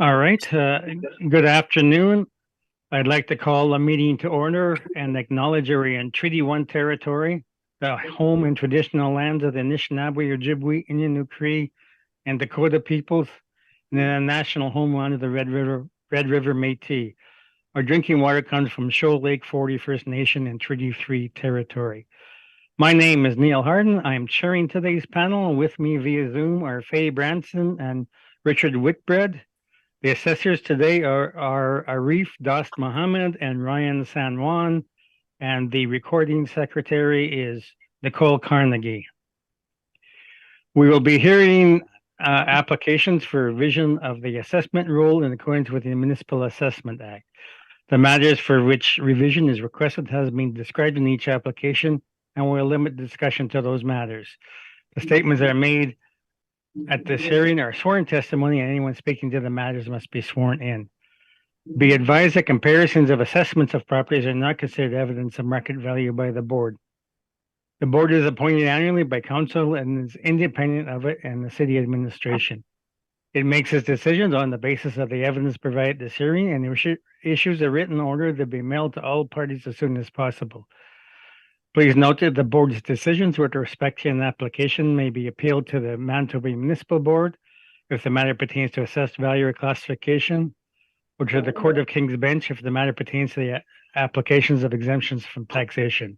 All right. Good afternoon. I'd like to call a meeting to order and acknowledge we're in Treaty 1 territory, the home and traditional lands of the Anishinaabe, Ojibwe, Innu, Cree, and Dakota peoples, and the national homeland of the Red River Métis. Our drinking water comes from Shoal Lake 40 First Nation and Treaty 3 territory. My name is Neil Harden. I am chairing today's panel, and with me via Zoom are Faye Branson and Richard Whitbread. The assessors today are Arif Dost Mohammed and Ryan San Juan, and the recording secretary is Nicole Carnegie. We will be hearing applications for revision of the assessment rule in accordance with the Municipal Assessment Act. The matters for which revision is requested has been described in each application, and we'll limit discussion to those matters. The statements that are made at this hearing are sworn testimony, and anyone speaking to the matters must be sworn in. Be advised that comparisons of assessments of properties are not considered evidence of market value by the board. The board is appointed annually by council and is independent of it and the city administration. It makes its decisions on the basis of the evidence provided at this hearing and issues a written order to be mailed to all parties as soon as possible. Please note that the board's decisions with respect to an application may be appealed to the Manitoba Municipal Board if the matter pertains to assessed value or classification, or to the Court of King's Bench if the matter pertains to the applications of exemptions from taxation.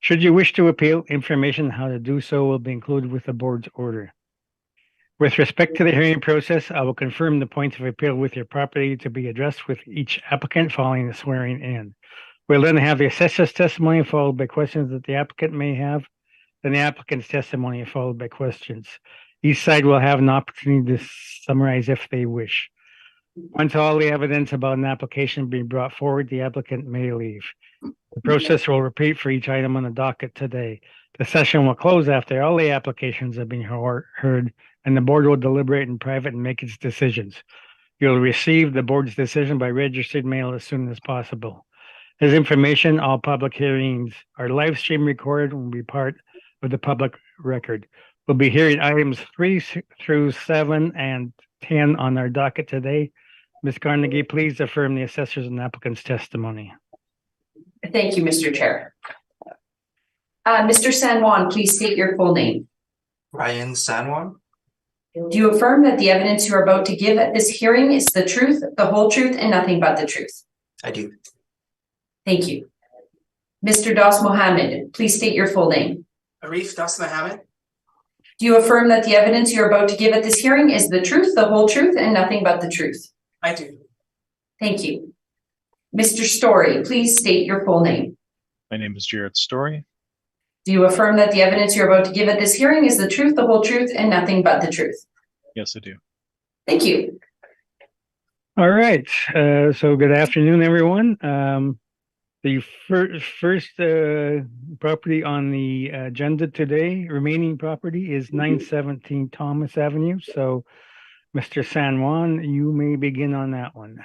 Should you wish to appeal, information on how to do so will be included with the board's order. With respect to the hearing process, I will confirm the points of appeal with your property to be addressed with each applicant following the swearing in. We'll then have the assessor's testimony followed by questions that the applicant may have, then the applicant's testimony followed by questions. Each side will have an opportunity to summarize if they wish. Once all the evidence about an application being brought forward, the applicant may leave. The process will repeat for each item on the docket today. The session will close after all the applications have been heard, and the board will deliberate in private and make its decisions. You'll receive the board's decision by registered mail as soon as possible. As information, all public hearings are live stream recorded and will be part of the public record. We'll be hearing items 3 through 7 and 10 on our docket today. Ms. Carnegie, please affirm the assessors and applicants' testimony. Thank you, Mr. Chair. Mr. San Juan, please state your full name. Ryan San Juan. Do you affirm that the evidence you are about to give at this hearing is the truth, the whole truth, and nothing but the truth? I do. Thank you. Mr. Dost Mohammed, please state your full name. Arif Dost Mohammed. Do you affirm that the evidence you are about to give at this hearing is the truth, the whole truth, and nothing but the truth? I do. Thank you. Mr. Story, please state your full name. My name is Jared Story. Do you affirm that the evidence you're about to give at this hearing is the truth, the whole truth, and nothing but the truth? Yes, I do. Thank you. All right. So good afternoon, everyone. The first property on the agenda today, remaining property, is 917 Thomas Avenue. So, Mr. San Juan, you may begin on that one.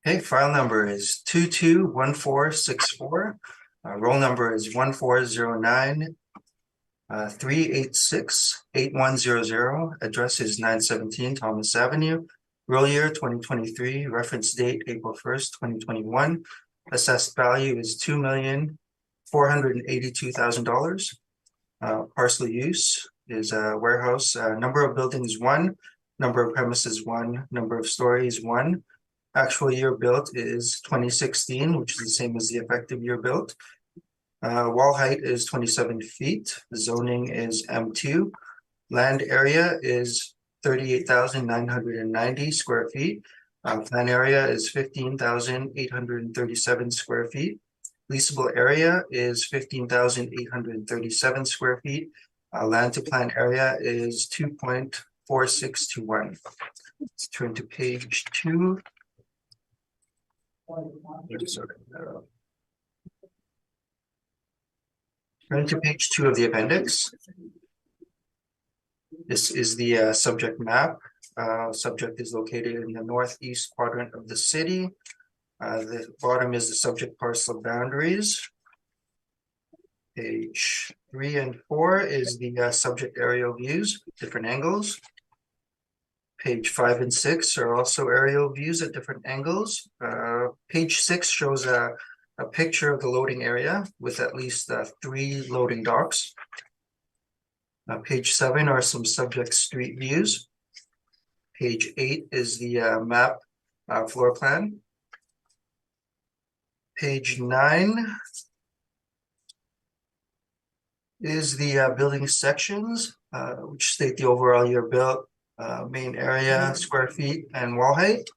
Okay, file number is 221464. Roll number is 1409 386 8100. Address is 917 Thomas Avenue. Roll year 2023. Reference date April 1st, 2021. Assessed value is $2,482,000. Parcel use is a warehouse. Number of buildings 1. Number of premises 1. Number of stories 1. Actual year built is 2016, which is the same as the effective year built. Wall height is 27 feet. Zoning is M2. Land area is 38,990 square feet. Plan area is 15,837 square feet. Leasable area is 15,837 square feet. Land to plan area is 2.46 to 1. Let's turn to page 2. Turn to page 2 of the appendix. This is the subject map. Subject is located in the northeast quadrant of the city. The bottom is the subject parcel boundaries. Page 3 and 4 is the subject aerial views, different angles. Page 5 and 6 are also aerial views at different angles. Page 6 shows a picture of the loading area with at least 3 loading docks. Page 7 are some subject street views. Page 8 is the map floor plan. Page 9 is the building sections, which state the overall year built, main area, square feet, and wall height.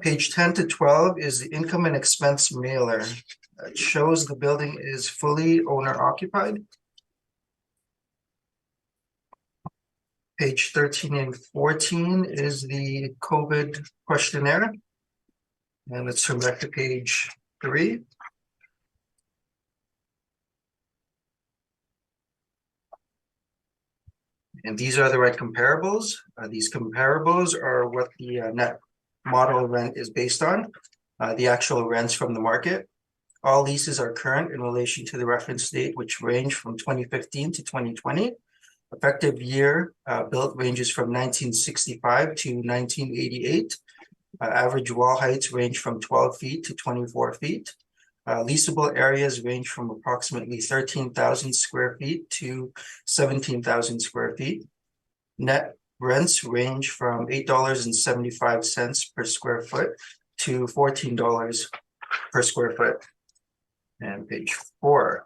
Page 10 to 12 is the income and expense mailer. It shows the building is fully owner occupied. Page 13 and 14 is the COVID questionnaire. And let's turn back to page 3. And these are the right comparables. These comparables are what the net model rent is based on, the actual rents from the market. All leases are current in relation to the reference date, which range from 2015 to 2020. Effective year built ranges from 1965 to 1988. Average wall heights range from 12 feet to 24 feet. Leasable areas range from approximately 13,000 square feet to 17,000 square feet. Net rents range from $8.75 per square foot to $14 per square foot. And page 4.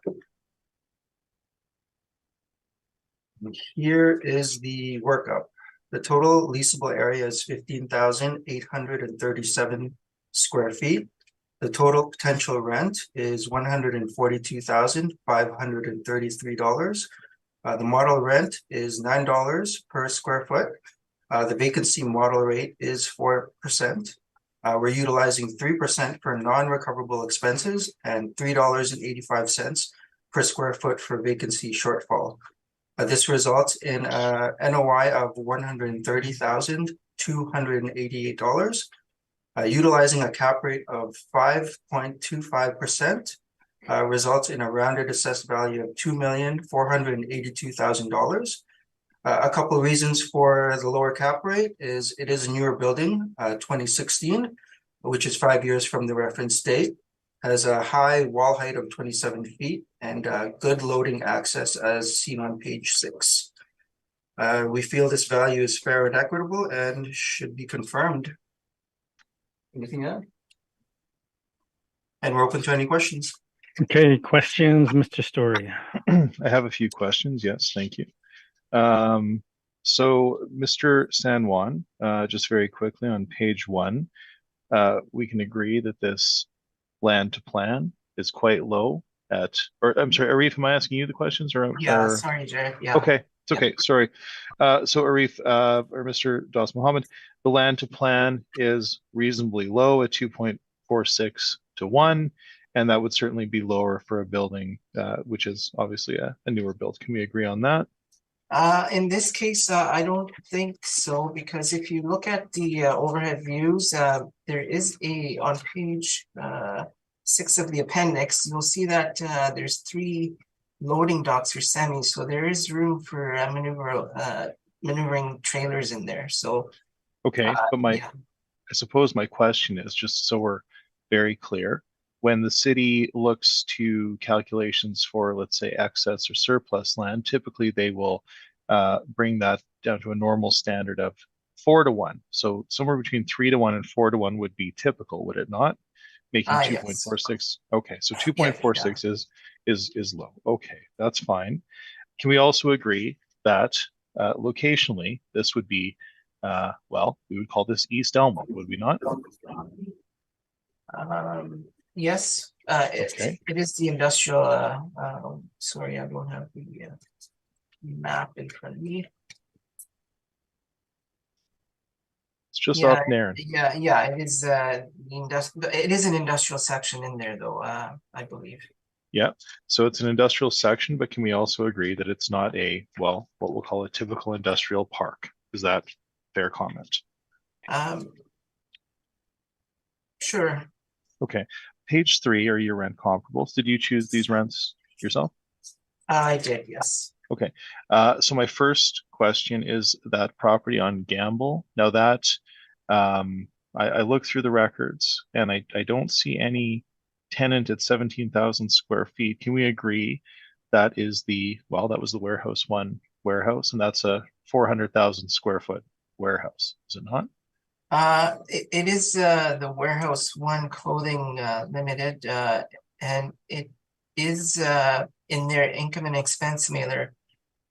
And here is the workup. The total leasable area is 15,837 square feet. The total potential rent is $142,533. The model rent is $9 per square foot. The vacancy model rate is 4%. We're utilizing 3% for non-recoverable expenses and $3.85 per square foot for vacancy shortfall. This results in a NOI of $130,288. Utilizing a cap rate of 5.25% results in a rounded assessed value of $2,482,000. A couple of reasons for the lower cap rate is it is a newer building, 2016, which is 5 years from the reference date, has a high wall height of 27 feet and good loading access as seen on page 6. We feel this value is fair and equitable and should be confirmed. Anything else? And we're open to any questions. Okay, questions, Mr. Story? I have a few questions. Yes, thank you. So Mr. San Juan, just very quickly on page 1, we can agree that this land to plan is quite low at, or I'm sorry, Arif, am I asking you the questions or? Yeah, sorry, Jared. Yeah. Okay, it's okay. Sorry. So Arif, or Mr. Das Mohammed, the land to plan is reasonably low at 2.46 to 1, and that would certainly be lower for a building, which is obviously a newer build. Can we agree on that? In this case, I don't think so, because if you look at the overhead views, there is on page 6 of the appendix, you'll see that there's 3 loading docks for semis, so there is room for maneuvering trailers in there. So okay, but I suppose my question is, just so we're very clear, when the city looks to calculations for, let's say, excess or surplus land, typically they will bring that down to a normal standard of 4 to 1. So somewhere between 3 to 1 and 4 to 1 would be typical, would it not? Making 2.46. Yes. Okay, so 2.46 is low. Okay, that's fine. Can we also agree that locationally this would be, well, we would call this East Elmwood, would we not? Yes, okay. It is the industrial, sorry, I don't have the map in front of me. It's just up there. Yeah, it is it is an industrial section in there though, I believe. Yeah, so it's an industrial section, but can we also agree that it's not a, well, what we'll call a typical industrial park? Is that fair comment? Sure. Okay, page 3 are your rent comparables. Did you choose these rents yourself? I did, yes. Okay. So my first question is that property on Gamble. Now that I look through the records and I don't see any tenant at 17,000 square feet. Can we agree that is that was the warehouse one warehouse, and that's a 400,000 square foot warehouse, is it not? It is the Warehouse One Clothing Limited, and it is in their income and expense mailer.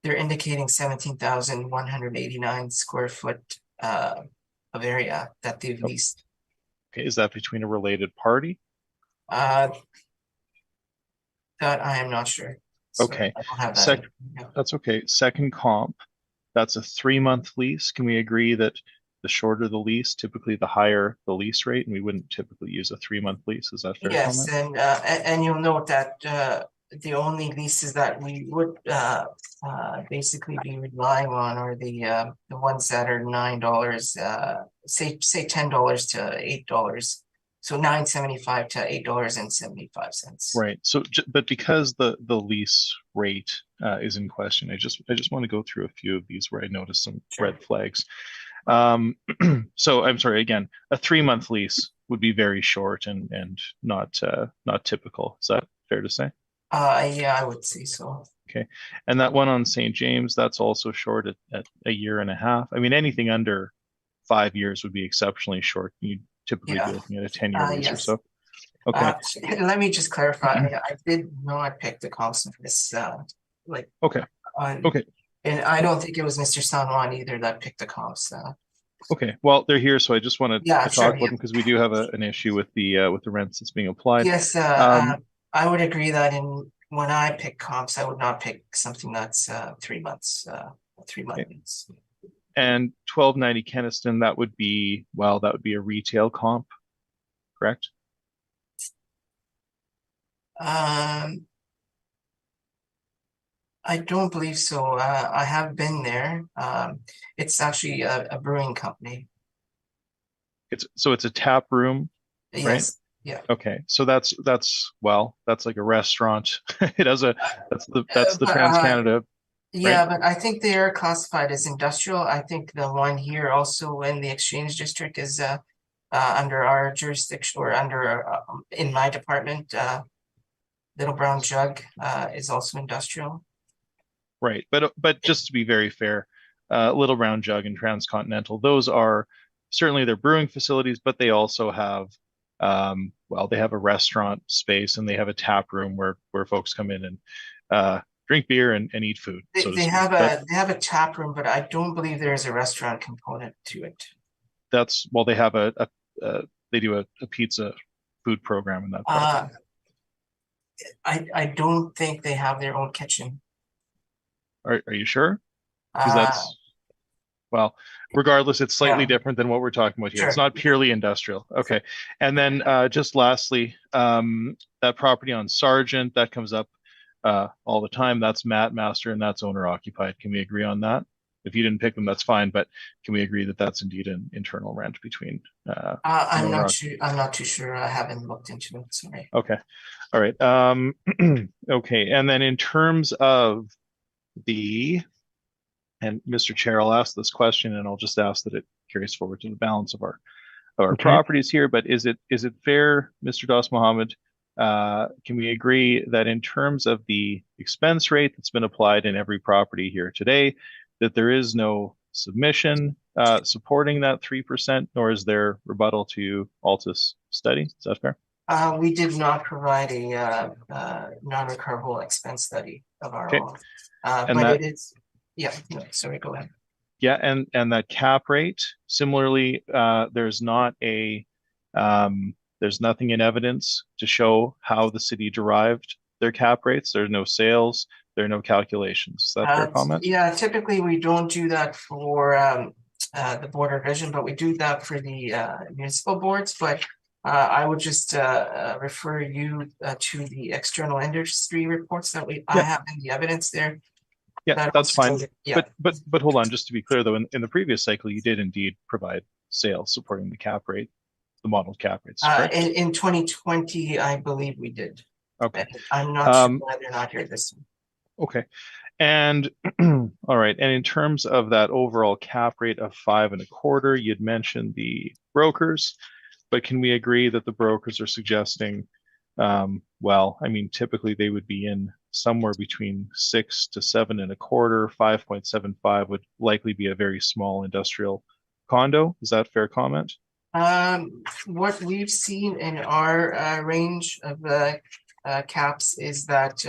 They're indicating 17,189 square foot of area that they've leased. Okay, is that between a related party? That I am not sure. Okay. I don't have that. Yeah. That's okay. Second comp, that's a 3-month lease. Can we agree that the shorter the lease, typically the higher the lease rate, and we wouldn't typically use a 3-month lease? Is that fair Yes, comment? and you'll note that the only leases that we would basically be relying on are the ones that are $9, say $10 to $8. So $9.75 to $8.75. Right. So, but because the lease rate is in question, I just want to go through a few of these where I noticed some red flags. So I'm sorry, again, a 3-month lease would be very short and not typical. Is that fair to say? Yeah, I would say so. Okay. And that one on St. James, that's also short at a year and a half. I mean, anything under 5 years would be exceptionally short. You'd typically be looking at a 10-year lease or Yes. so. Okay. Let me just clarify. I did not pick the comps of this. Okay. Okay. And I don't think it was Mr. San Juan either that picked the comps. Okay. Well, they're here, so I just wanted to sure, talk about them because we do have an issue with the rents that's being applied. Yes, I would agree that when I pick comps, I would not pick something that's 3 months, 3-month lease. And 1290 Keniston, that would be a retail comp, correct? I don't believe so. I have been there. It's actually a brewing company. It's a tap room, right? Yes. Yeah. Okay, so that's like a restaurant. It has that's the TransCanada. Yeah, right? but I think they are classified as industrial. I think the one here also in the Exchange District is under our jurisdiction or under in my department. Little Brown Jug is also industrial. Right, but just to be very fair, Little Brown Jug and Transcontinental, those are certainly their brewing facilities, but they also have they have a restaurant space and they have a tap room where folks come in and drink beer and eat food. They have a tap room, but I don't believe there is a restaurant component to it. They have they do a pizza food program in that property. I don't think they have their own kitchen. Are you sure? Because regardless, it's slightly different than what we're talking about here. Sure. It's not purely industrial. Okay. And then just lastly, that property on Sargent, that comes up all the time. That's Matt Master and that's owner occupied. Can we agree on that? If you didn't pick them, that's fine. But can we agree that that's indeed an internal rent between? I'm not sure. I'm not too sure. I haven't looked into it. Sorry. Okay. All right. Okay. And then in terms of and Mr. Chair, I'll ask this question and I'll just ask that it carries forward to the balance of our properties here. But is it fair, Mr. Das Mohammed? Can we agree that in terms of the expense rate that's been applied in every property here today, that there is no submission supporting that 3%, nor is there rebuttal to Altus study? Is that fair? We did not provide a non-recoverable expense study of our own. But it is, sorry, go ahead. Yeah, and that cap rate, similarly, there's nothing in evidence to show how the city derived their cap rates. There's no sales, there are no calculations. Is that fair comment? Yeah, typically we don't do that for the board of revision, but we do that for the municipal boards. But I would just refer you to the external industry reports that I have in the evidence there. Yeah, that's fine. Yeah. But hold on, just to be clear though, in the previous cycle, you did indeed provide sales supporting the cap rate, the modeled cap rates. In 2020, I believe we did. Okay. I'm not sure whether or not here this time. Okay. And all right, and in terms of that overall cap rate of 5.25, you'd mentioned the brokers, but can we agree that the brokers are suggesting, well, I mean, typically they would be in somewhere between 6 to 7.25. 5.75 would likely be a very small industrial condo. Is that a fair comment? What we've seen in our range of caps is that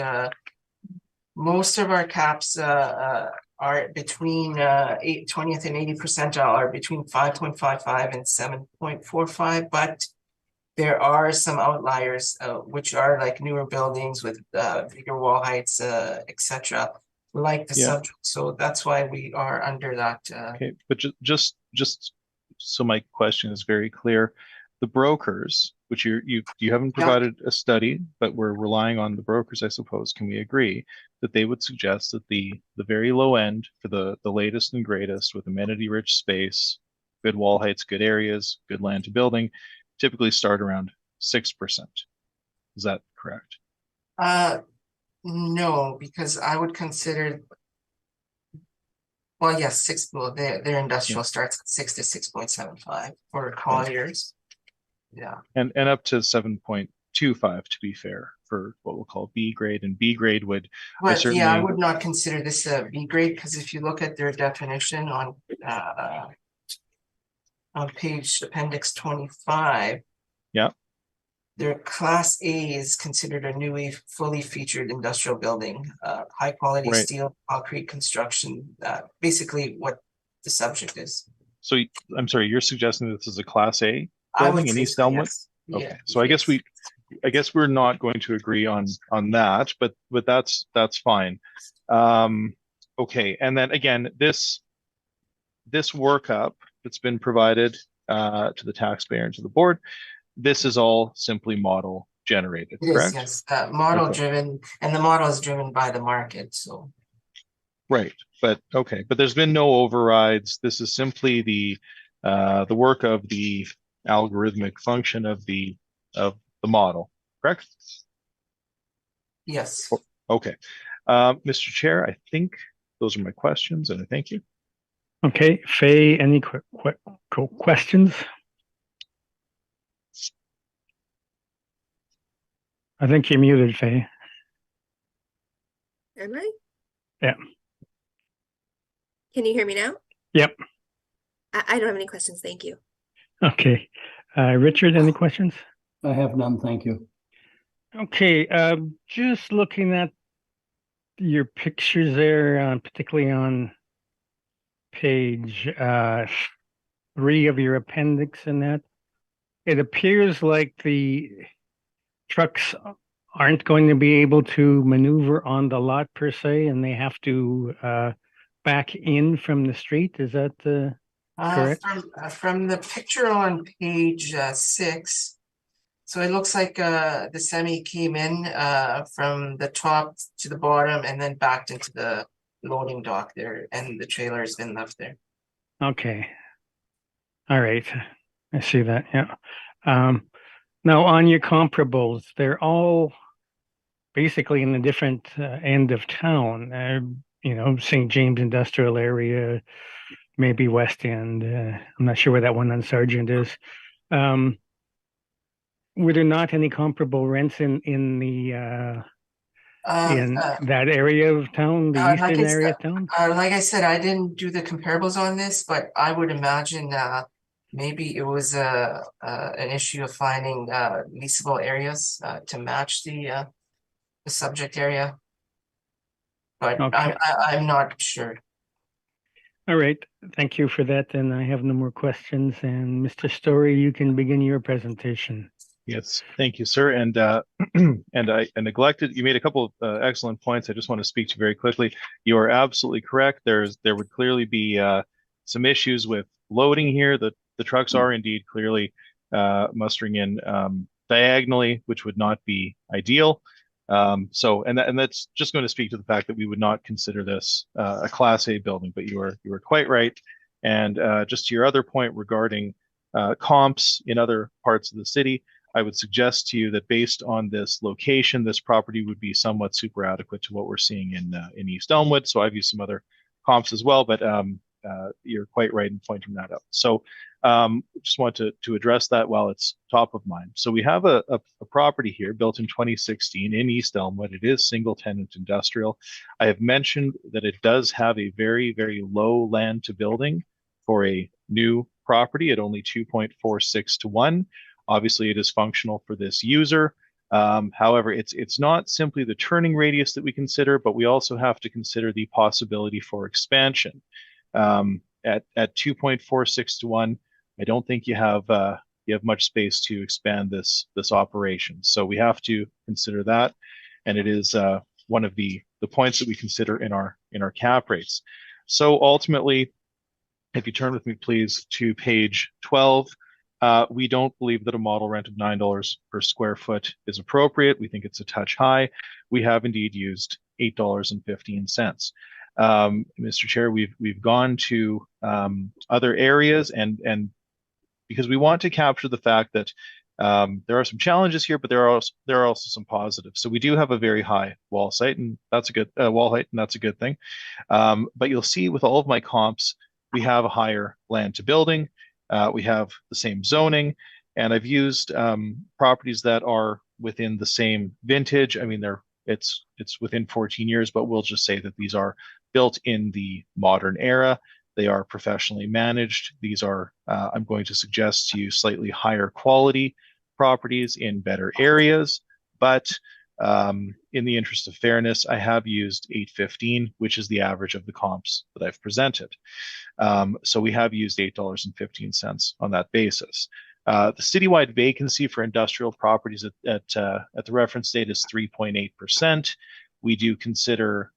most of our caps are between 20th and 80th percentile are between 5.55 and 7.45, but there are some outliers, which are like newer buildings with bigger wall heights, etc., like the Yeah. subject. So that's why we are under that. Okay, but just so my question is very clear, the brokers, which you haven't provided a study, but we're relying on the brokers, I suppose. Can we agree that they would suggest that the very low end for the latest and greatest with amenity-rich space, good wall heights, good areas, good land to building, typically start around 6%? Is that correct? No, because I would consider. Well, yes, six. Well, their industrial starts at 6 to 6.75 for Colliers. Yeah. And up to 7.25 to be fair for what we'll call B grade, and B grade would. But certainly, yeah, I would not consider this a B grade, because if you look at their definition on page appendix 25. Yeah. Their class A is considered a newly fully featured industrial building, high quality Right. steel, concrete construction, basically what the subject is. So I'm sorry, you're suggesting this is a class A I would building in say East so, Elmwood? yes. Okay, Yeah, so I guess we're not going to agree on that, but that's fine. Okay, and then again, this workup that's been provided to the taxpayer and to the board, this is all simply model generated, it is, correct? yes, model Okay. driven, and the model is driven by the market, so. Right, but okay, but there's been no overrides. This is simply the work of the algorithmic function of the model, correct? Yes. Okay. Mr. Chair, I think those are my questions, and I thank you. Okay, Faye, any questions? I think you're muted, Faye. Am I? Yeah. Can you hear me now? Yep. I don't have any questions. Thank you. Okay. Richard, any questions? I have none, thank you. Okay, just looking at your pictures there, particularly on page 3 of your appendix and that, it appears like the trucks aren't going to be able to maneuver on the lot per se, and they have to back in from the street. Is that correct? From the picture on page 6, so it looks like the semi came in from the top to the bottom and then backed into the loading dock there, and the trailer has been left there. Okay. All right. I see that. Yeah. Now on your comparables, they're all basically in a different end of town. St. James Industrial Area, maybe West End. I'm not sure where that one on Sargent is. Were there not any comparable rents in that area of town, the eastern area of town? Like I said, I didn't do the comparables on this, but I would imagine maybe it was an issue of finding leasable areas to match the subject area. But Okay. I'm not sure. All right. Thank you for that. And I have no more questions. And Mr. Story, you can begin your presentation. Yes, thank you, sir. And and I neglected. You made a couple of excellent points. I just want to speak to very quickly. You are absolutely correct. There would clearly be some issues with loading here. The trucks are indeed clearly mustering in diagonally, which would not be ideal. And that's just going to speak to the fact that we would not consider this a Class A building. But you were quite right. And just to your other point regarding comps in other parts of the city, I would suggest to you that based on this location, this property would be somewhat super adequate to what we're seeing in East Elmwood. So I've used some other comps as well, but you're quite right in pointing that out. So just want to address that while it's top of mind. So we have a property here built in 2016 in East Elmwood. It is single tenant industrial. I have mentioned that it does have a very, very low land to building for a new property at only 2.46 to 1. Obviously, it is functional for this user. However, it's not simply the turning radius that we consider, but we also have to consider the possibility for expansion. At 2.46 to 1, I don't think you have much space to expand this operation. So we have to consider that, and it is one of the points that we consider in our cap rates. So ultimately, if you turn with me, please, to page 12, we don't believe that a model rent of $9 per square foot is appropriate. We think it's a touch high. We have indeed used $8.15. Mr. Chair, we've gone to other areas, and because we want to capture the fact that there are some challenges here, but there are also some positives. So we do have a very high wall height, and that's a good thing. But you'll see with all of my comps, we have a higher land to building. We have the same zoning, and I've used properties that are within the same vintage. I mean, it's within 14 years, but we'll just say that these are built in the modern era. They are professionally managed. These are, I'm going to suggest to you, slightly higher quality properties in better areas. But in the interest of fairness, I have used 8.15, which is the average of the comps that I've presented. So we have used $8.15 on that basis. The citywide vacancy for industrial properties at the reference date is 3.8%. We do consider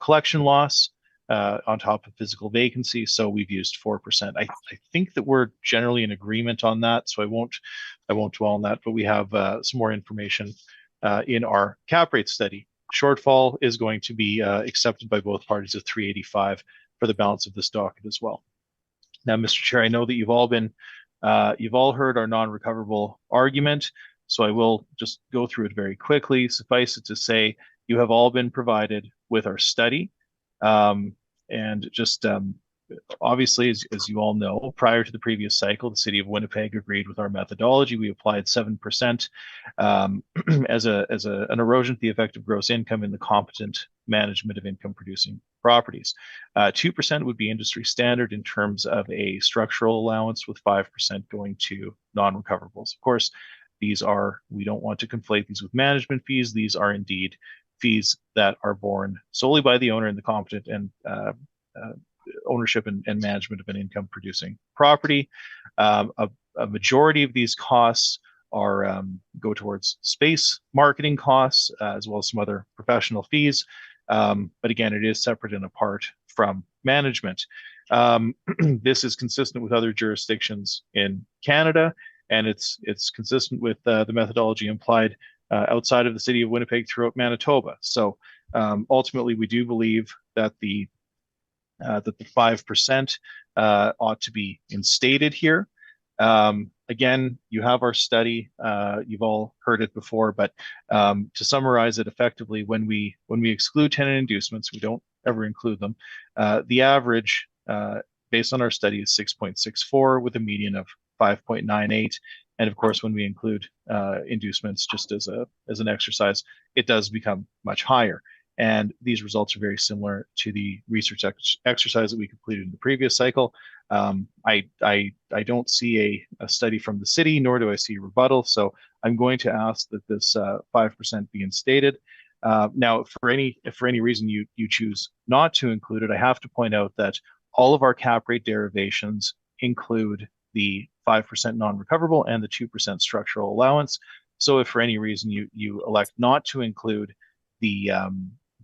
collection loss on top of physical vacancy, so we've used 4%. I think that we're generally in agreement on that, so I won't dwell on that. But we have some more information in our cap rate study. Shortfall is going to be accepted by both parties at 385 for the balance of this docket as well. Now, Mr. Chair, I know that you've all heard our non-recoverable argument, so I will just go through it very quickly. Suffice it to say, you have all been provided with our study, and just obviously, as you all know, prior to the previous cycle, the City of Winnipeg agreed with our methodology. We applied 7% as an erosion to the effective gross income in the competent management of income-producing properties. 2% would be industry standard in terms of a structural allowance, with 5% going to non-recoverables. Of course, we don't want to conflate these with management fees. These are indeed fees that are borne solely by the owner in the competent and ownership and management of an income-producing property. A majority of these costs go towards space marketing costs, as well as some other professional fees. But again, it is separate and apart from management. This is consistent with other jurisdictions in Canada, and it's consistent with the methodology implied outside of the City of Winnipeg throughout Manitoba. So ultimately, we do believe that the 5% ought to be instated here. Again, you have our study. You've all heard it before, but to summarize it effectively, when we exclude tenant inducements, we don't ever include them. The average, based on our study, is 6.64 with a median of 5.98. And of course, when we include inducements, just as an exercise, it does become much higher. And these results are very similar to the research exercise that we completed in the previous cycle. I don't see a study from the city, nor do I see a rebuttal. So I'm going to ask that this 5% be instated. Now, if for any reason you choose not to include it, I have to point out that all of our cap rate derivations include the 5% non-recoverable and the 2% structural allowance. So if for any reason you elect not to include the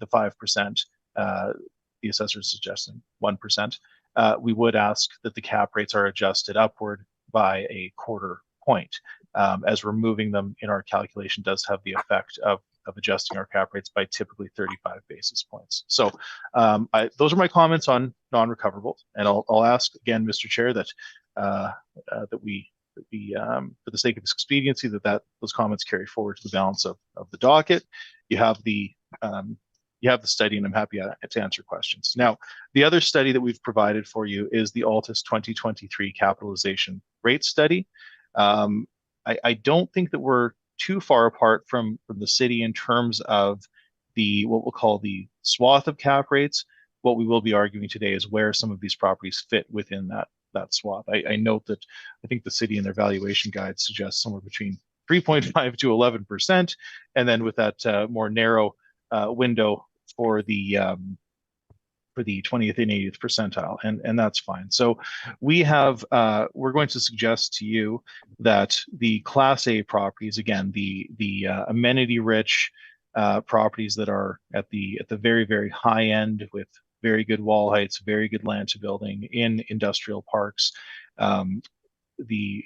5%, the assessor is suggesting 1%, we would ask that the cap rates are adjusted upward by a quarter point, as removing them in our calculation does have the effect of adjusting our cap rates by typically 35 basis points. So those are my comments on non-recoverables, and I'll ask again, Mr. Chair, that we for the sake of expediency, those comments carry forward to the balance of the docket. You have the study, and I'm happy to answer questions. Now, the other study that we've provided for you is the Altus 2023 capitalization rate study. I don't think that we're too far apart from the city in terms of what we'll call the swath of cap rates. What we will be arguing today is where some of these properties fit within that swath. I note that I think the city in their valuation guide suggests somewhere between 3.5 to 11%, and then with that more narrow window for the 20th and 80th percentile, and that's fine. So we're going to suggest to you that the Class A properties, again, the amenity rich properties that are at the very, very high end with very good wall heights, very good land to building in industrial parks, the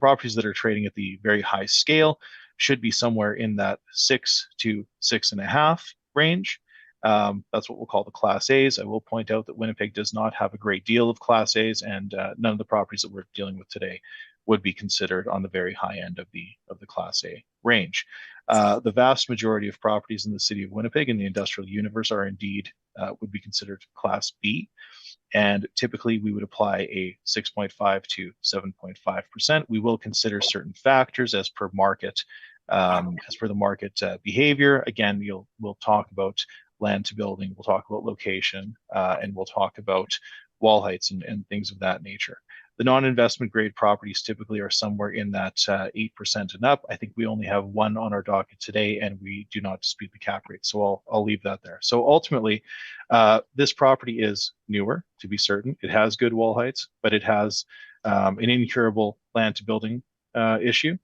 properties that are trading at the very high scale should be somewhere in that 6 to 6.5 range. That's what we'll call the Class A's. I will point out that Winnipeg does not have a great deal of Class A's, and none of the properties that we're dealing with today would be considered on the very high end of the Class A range. The vast majority of properties in the city of Winnipeg in the industrial universe are indeed would be considered Class B, and typically we would apply a 6.5 to 7.5%. We will consider certain factors as per market, as per the market behavior. Again, we'll talk about land to building, we'll talk about location, and we'll talk about wall heights and things of that nature. The non-investment grade properties typically are somewhere in that 8% and up. I think we only have one on our docket today, and we do not dispute the cap rate. So I'll leave that there. So ultimately, this property is newer, to be certain. It has good wall heights, but it has an incurable land to building issue.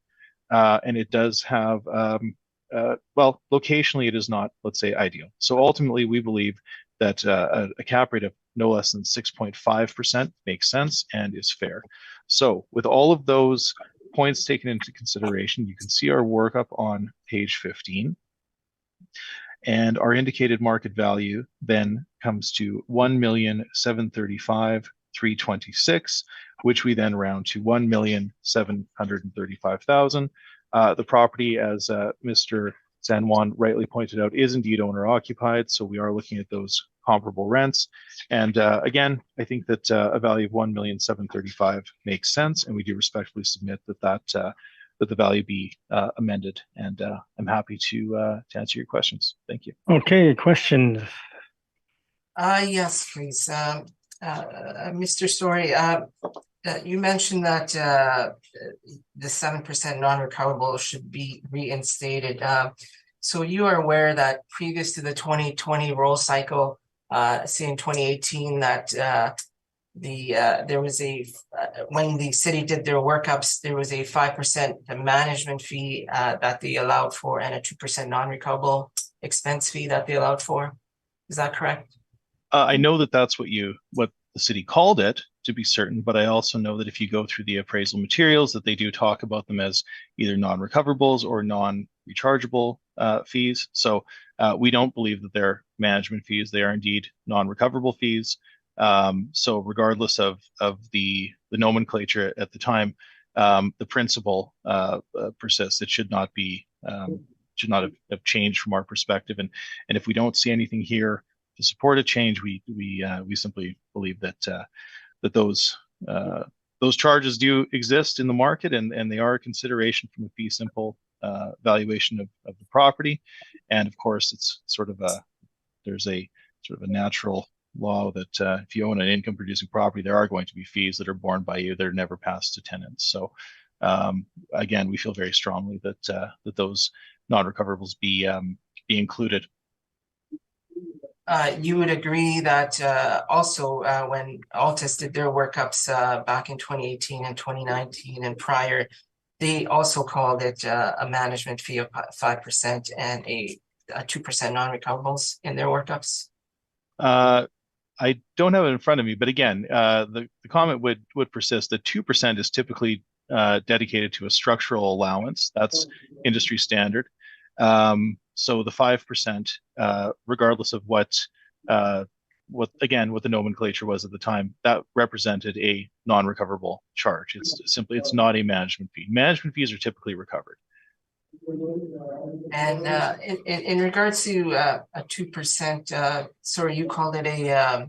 And it does have, well, locationally, it is not, let's say, ideal. So ultimately, we believe that a cap rate of no less than 6.5% makes sense and is fair. So with all of those points taken into consideration, you can see our workup on page 15. And our indicated market value then comes to 1,735,326, which we then round to 1,735,000. The property, as Mr. San Juan rightly pointed out, is indeed owner occupied, so we are looking at those comparable rents. And again, I think that a value of 1,735,000 makes sense, and we do respectfully submit that the value be amended. And I'm happy to answer your questions. Thank you. Okay, questions? Yes, please. Mr. Story, you mentioned that the 7% non-recoverable should be reinstated. So you are aware that previous to the 2020 roll cycle, say in 2018, that there was when the city did their workups, there was a 5% management fee that they allowed for, and a 2% non-recoverable expense fee that they allowed for. Is that correct? I know that that's what the city called it, to be certain, but I also know that if you go through the appraisal materials, that they do talk about them as either non-recoverables or non-rechargeable fees. So we don't believe that they're management fees. They are indeed non-recoverable fees. So regardless of the nomenclature at the time, the principle persists. It should not have changed from our perspective. And if we don't see anything here to support a change, we simply believe that those charges do exist in the market, and they are a consideration from a fee simple valuation of the property. And of course, it's there's a natural law that if you own an income producing property, there are going to be fees that are borne by you that are never passed to tenants. So again, we feel very strongly that those non-recoverables be included. You would agree that also when Altus did their workups back in 2018 and 2019 and prior, they also called it a management fee of 5% and a 2% non-recoverables in their workups? I don't have it in front of me, but again, the comment would persist that 2% is typically dedicated to a structural allowance. That's industry standard. So the 5%, regardless of what what the nomenclature was at the time, that represented a non-recoverable charge. It's not a management fee. Management fees are typically recovered. And in regards to a 2%, sorry, you called it a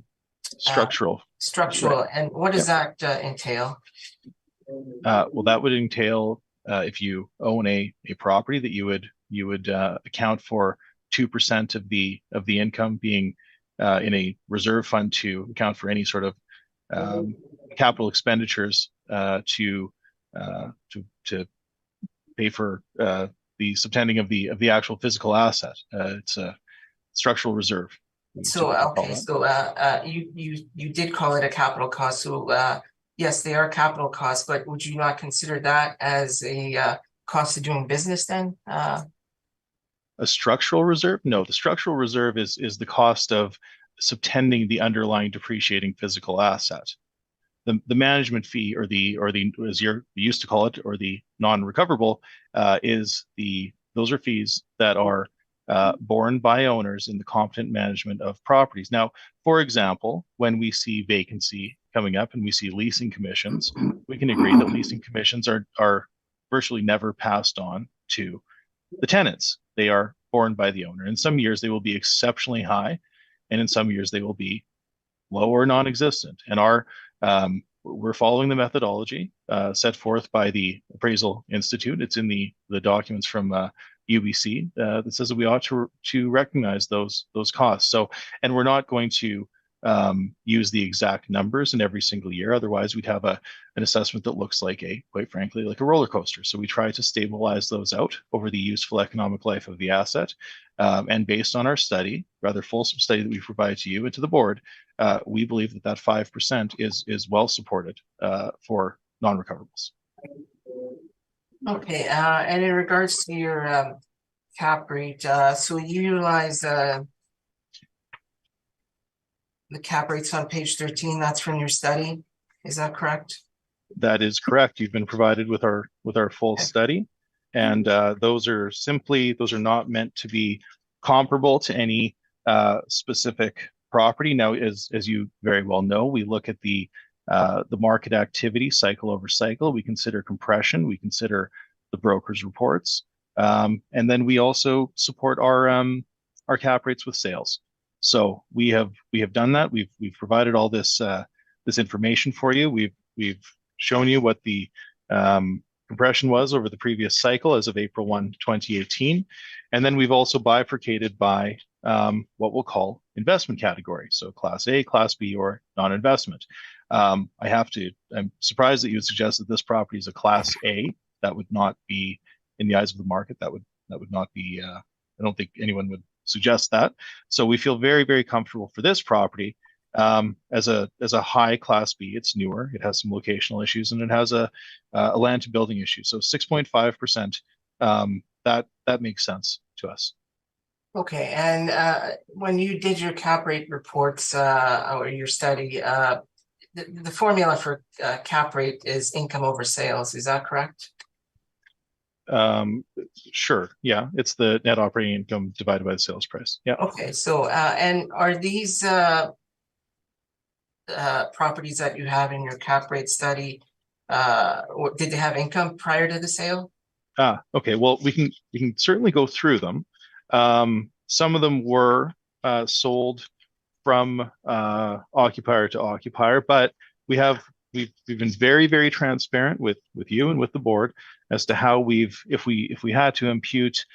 Structural. structural, Right. and what does that entail? Well, that would entail if you own a property that you would account for 2% of the income being in a reserve fund to account for any sort of capital expenditures to pay for the subtending of the actual physical asset. It's a structural reserve. So okay, so you did call it a capital cost. So yes, they are capital costs, but would you not consider that as a cost of doing business then? A structural reserve? No, the structural reserve is the cost of subtending the underlying depreciating physical asset. The management fee or the as you're used to call it, or the non-recoverable those are fees that are borne by owners in the competent management of properties. Now, for example, when we see vacancy coming up and we see leasing commissions, we can agree that leasing commissions are virtually never passed on to the tenants. They are borne by the owner. In some years, they will be exceptionally high, and in some years, they will be low or non-existent. And we're following the methodology set forth by the Appraisal Institute. It's in the documents from UBC that says that we ought to recognize those costs. So, and we're not going to use the exact numbers in every single year. Otherwise, we'd have an assessment that looks like quite frankly, like a roller coaster. So we try to stabilize those out over the useful economic life of the asset. And based on our study, rather fulsome study that we provide to you and to the board, we believe that 5% is well supported for non-recoverables. Okay, and in regards to your cap rate, so you utilize the cap rates on page 13, that's from your study, is that correct? That is correct. You've been provided with our full study, and those are not meant to be comparable to any specific property. Now, as you very well know, we look at the market activity cycle over cycle. We consider compression. We consider the broker's reports, and then we also support our cap rates with sales. So we have done that. We've provided all this information for you. We've shown you what the compression was over the previous cycle as of April 1, 2018, and then we've also bifurcated by what we'll call investment category. So Class A, Class B, or non-investment. I'm surprised that you would suggest that this property is a Class A. That would not be, in the eyes of the market, that would not be, I don't think anyone would suggest that. So we feel very, very comfortable for this property as a high Class B. It's newer. It has some locational issues, and it has a land to building issue. So 6.5%, that makes sense to us. Okay, and when you did your cap rate reports or your study, the formula for cap rate is income over sales. Is that correct? Sure. Yeah, it's the net operating income divided by the sales price. Yeah. Okay, so and are these properties that you have in your cap rate study, did they have income prior to the sale? Okay. Well, we can certainly go through them. Some of them were sold from occupier to occupier, but we've been very, very transparent with you and with the board as to how if we had to impute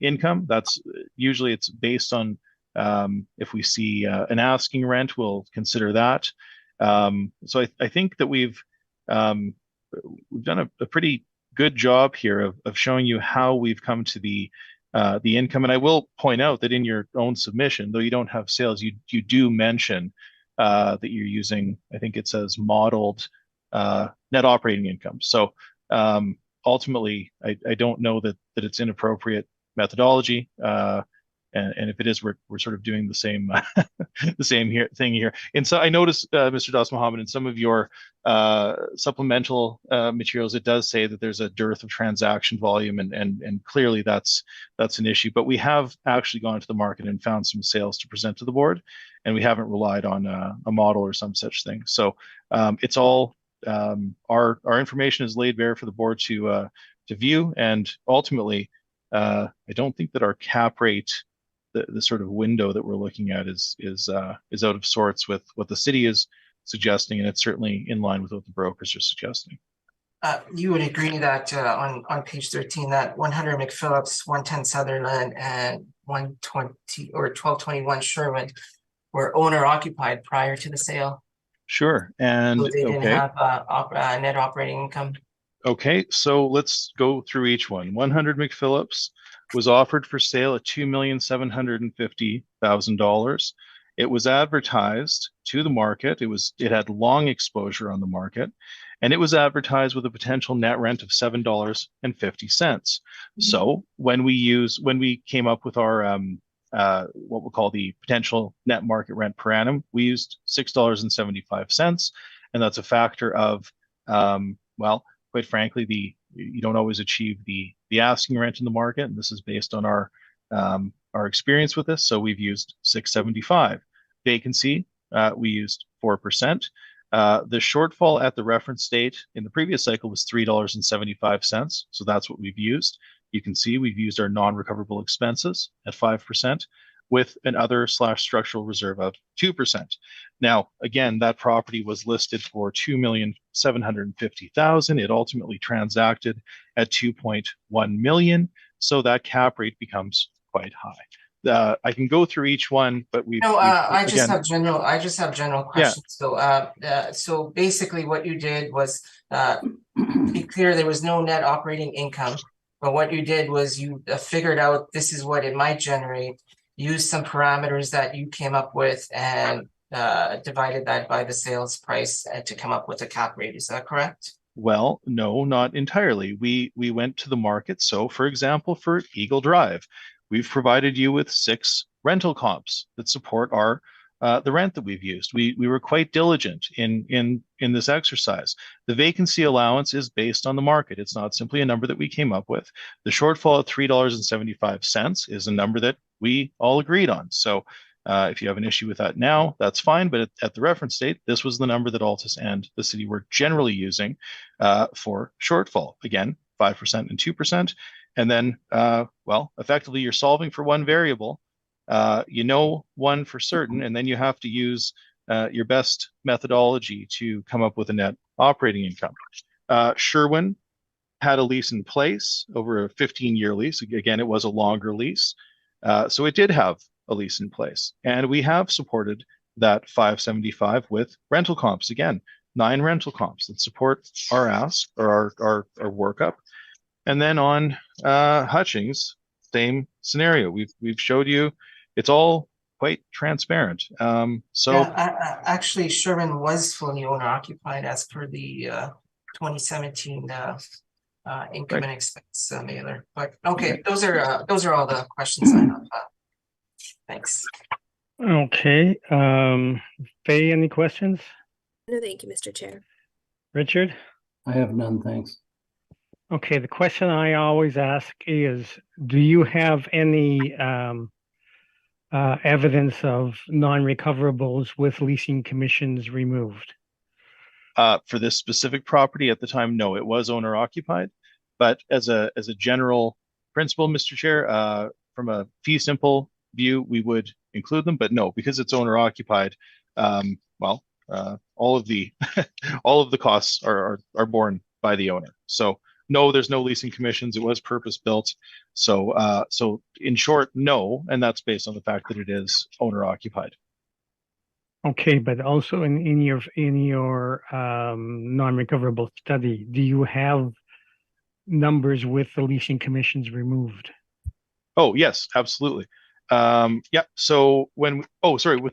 income, that's usually it's based on if we see an asking rent, we'll consider that. So I think that we've done a pretty good job here of showing you how we've come to the income. And I will point out that in your own submission, though you don't have sales, you do mention that you're using, I think it says modeled net operating income. So ultimately, I don't know that it's inappropriate methodology. and if it is, we're sort of doing the same the same thing here. And so I noticed, Mr. Das Mohammed, in some of your supplemental materials, it does say that there's a dearth of transaction volume, and clearly that's an issue. But we have actually gone to the market and found some sales to present to the board, and we haven't relied on a model or some such thing. So it's all our information is laid bare for the board to view, and ultimately, I don't think that our cap rate, the sort of window that we're looking at, is out of sorts with what the city is suggesting, and it's certainly in line with what the brokers are suggesting. You would agree that on page 13, that 100 McPhillips, 110 Sutherland, and 120 or 1221 Sherwin were owner occupied prior to the sale, Sure, and so they didn't have net operating income. Okay, so let's go through each one. 100 McPhillips was offered for sale at $2,750,000. It was advertised to the market. It had long exposure on the market, and it was advertised with a potential net rent of $7.50. So when we came up with our what we'll call the potential net market rent per annum, we used $6.75, and that's a factor of well, quite frankly, you don't always achieve the asking rent in the market, and this is based on our experience with this. So we've used 675. Vacancy, we used 4%. The shortfall at the reference date in the previous cycle was $3.75. So that's what we've used. You can see we've used our non-recoverable expenses at 5%, with an other/structural reserve of 2%. Now, again, that property was listed for $2,750,000. It ultimately transacted at $2.1 million. So that cap rate becomes quite high. I can go through each one, but I just have general questions. Yeah. So basically what you did was, be clear, there was no net operating income, but what you did was you figured out this is what it might generate, use some parameters that you came up with, and divided that by the sales price to come up with a cap rate. Is that correct? Well, no, not entirely. We went to the market. So, for example, for Eagle Drive, we've provided you with 6 rental comps that support our the rent that we've used. We were quite diligent in this exercise. The vacancy allowance is based on the market. It's not simply a number that we came up with. The shortfall of $3.75 is a number that we all agreed on. So if you have an issue with that now, that's fine. But at the reference date, this was the number that Altus and the city were generally using for shortfall. Again, 5% and 2%. And then, well, effectively, you're solving for one variable. You know one for certain, and then you have to use your best methodology to come up with a net operating income. Sherwin had a lease in place over a 15-year lease. Again, it was a longer lease. So it did have a lease in place. And we have supported that 575 with rental comps. Again, 9 rental comps that support our ask or our workup. And then on Hutchings, same scenario. We've showed you it's all quite transparent. Actually, Sherwin was fully owner occupied as per the 2017 income and expense mailer. But okay, those are all the questions I have. Thanks. Okay. Faye, any questions? No, thank you, Mr. Chair. Richard? I have none, thanks. Okay, the question I always ask is, do you have any evidence of non-recoverables with leasing commissions removed? For this specific property at the time, no, it was owner occupied. But as a general principle, Mr. Chair, from a fee simple view, we would include them, but no, because it's owner occupied, well, all of the all of the costs are borne by the owner. So no, there's no leasing commissions. It was purpose built. So in short, no, and that's based on the fact that it is owner occupied. Okay, but also in your non-recoverable study, do you have numbers with the leasing commissions removed? Oh yes, absolutely. Yeah. So with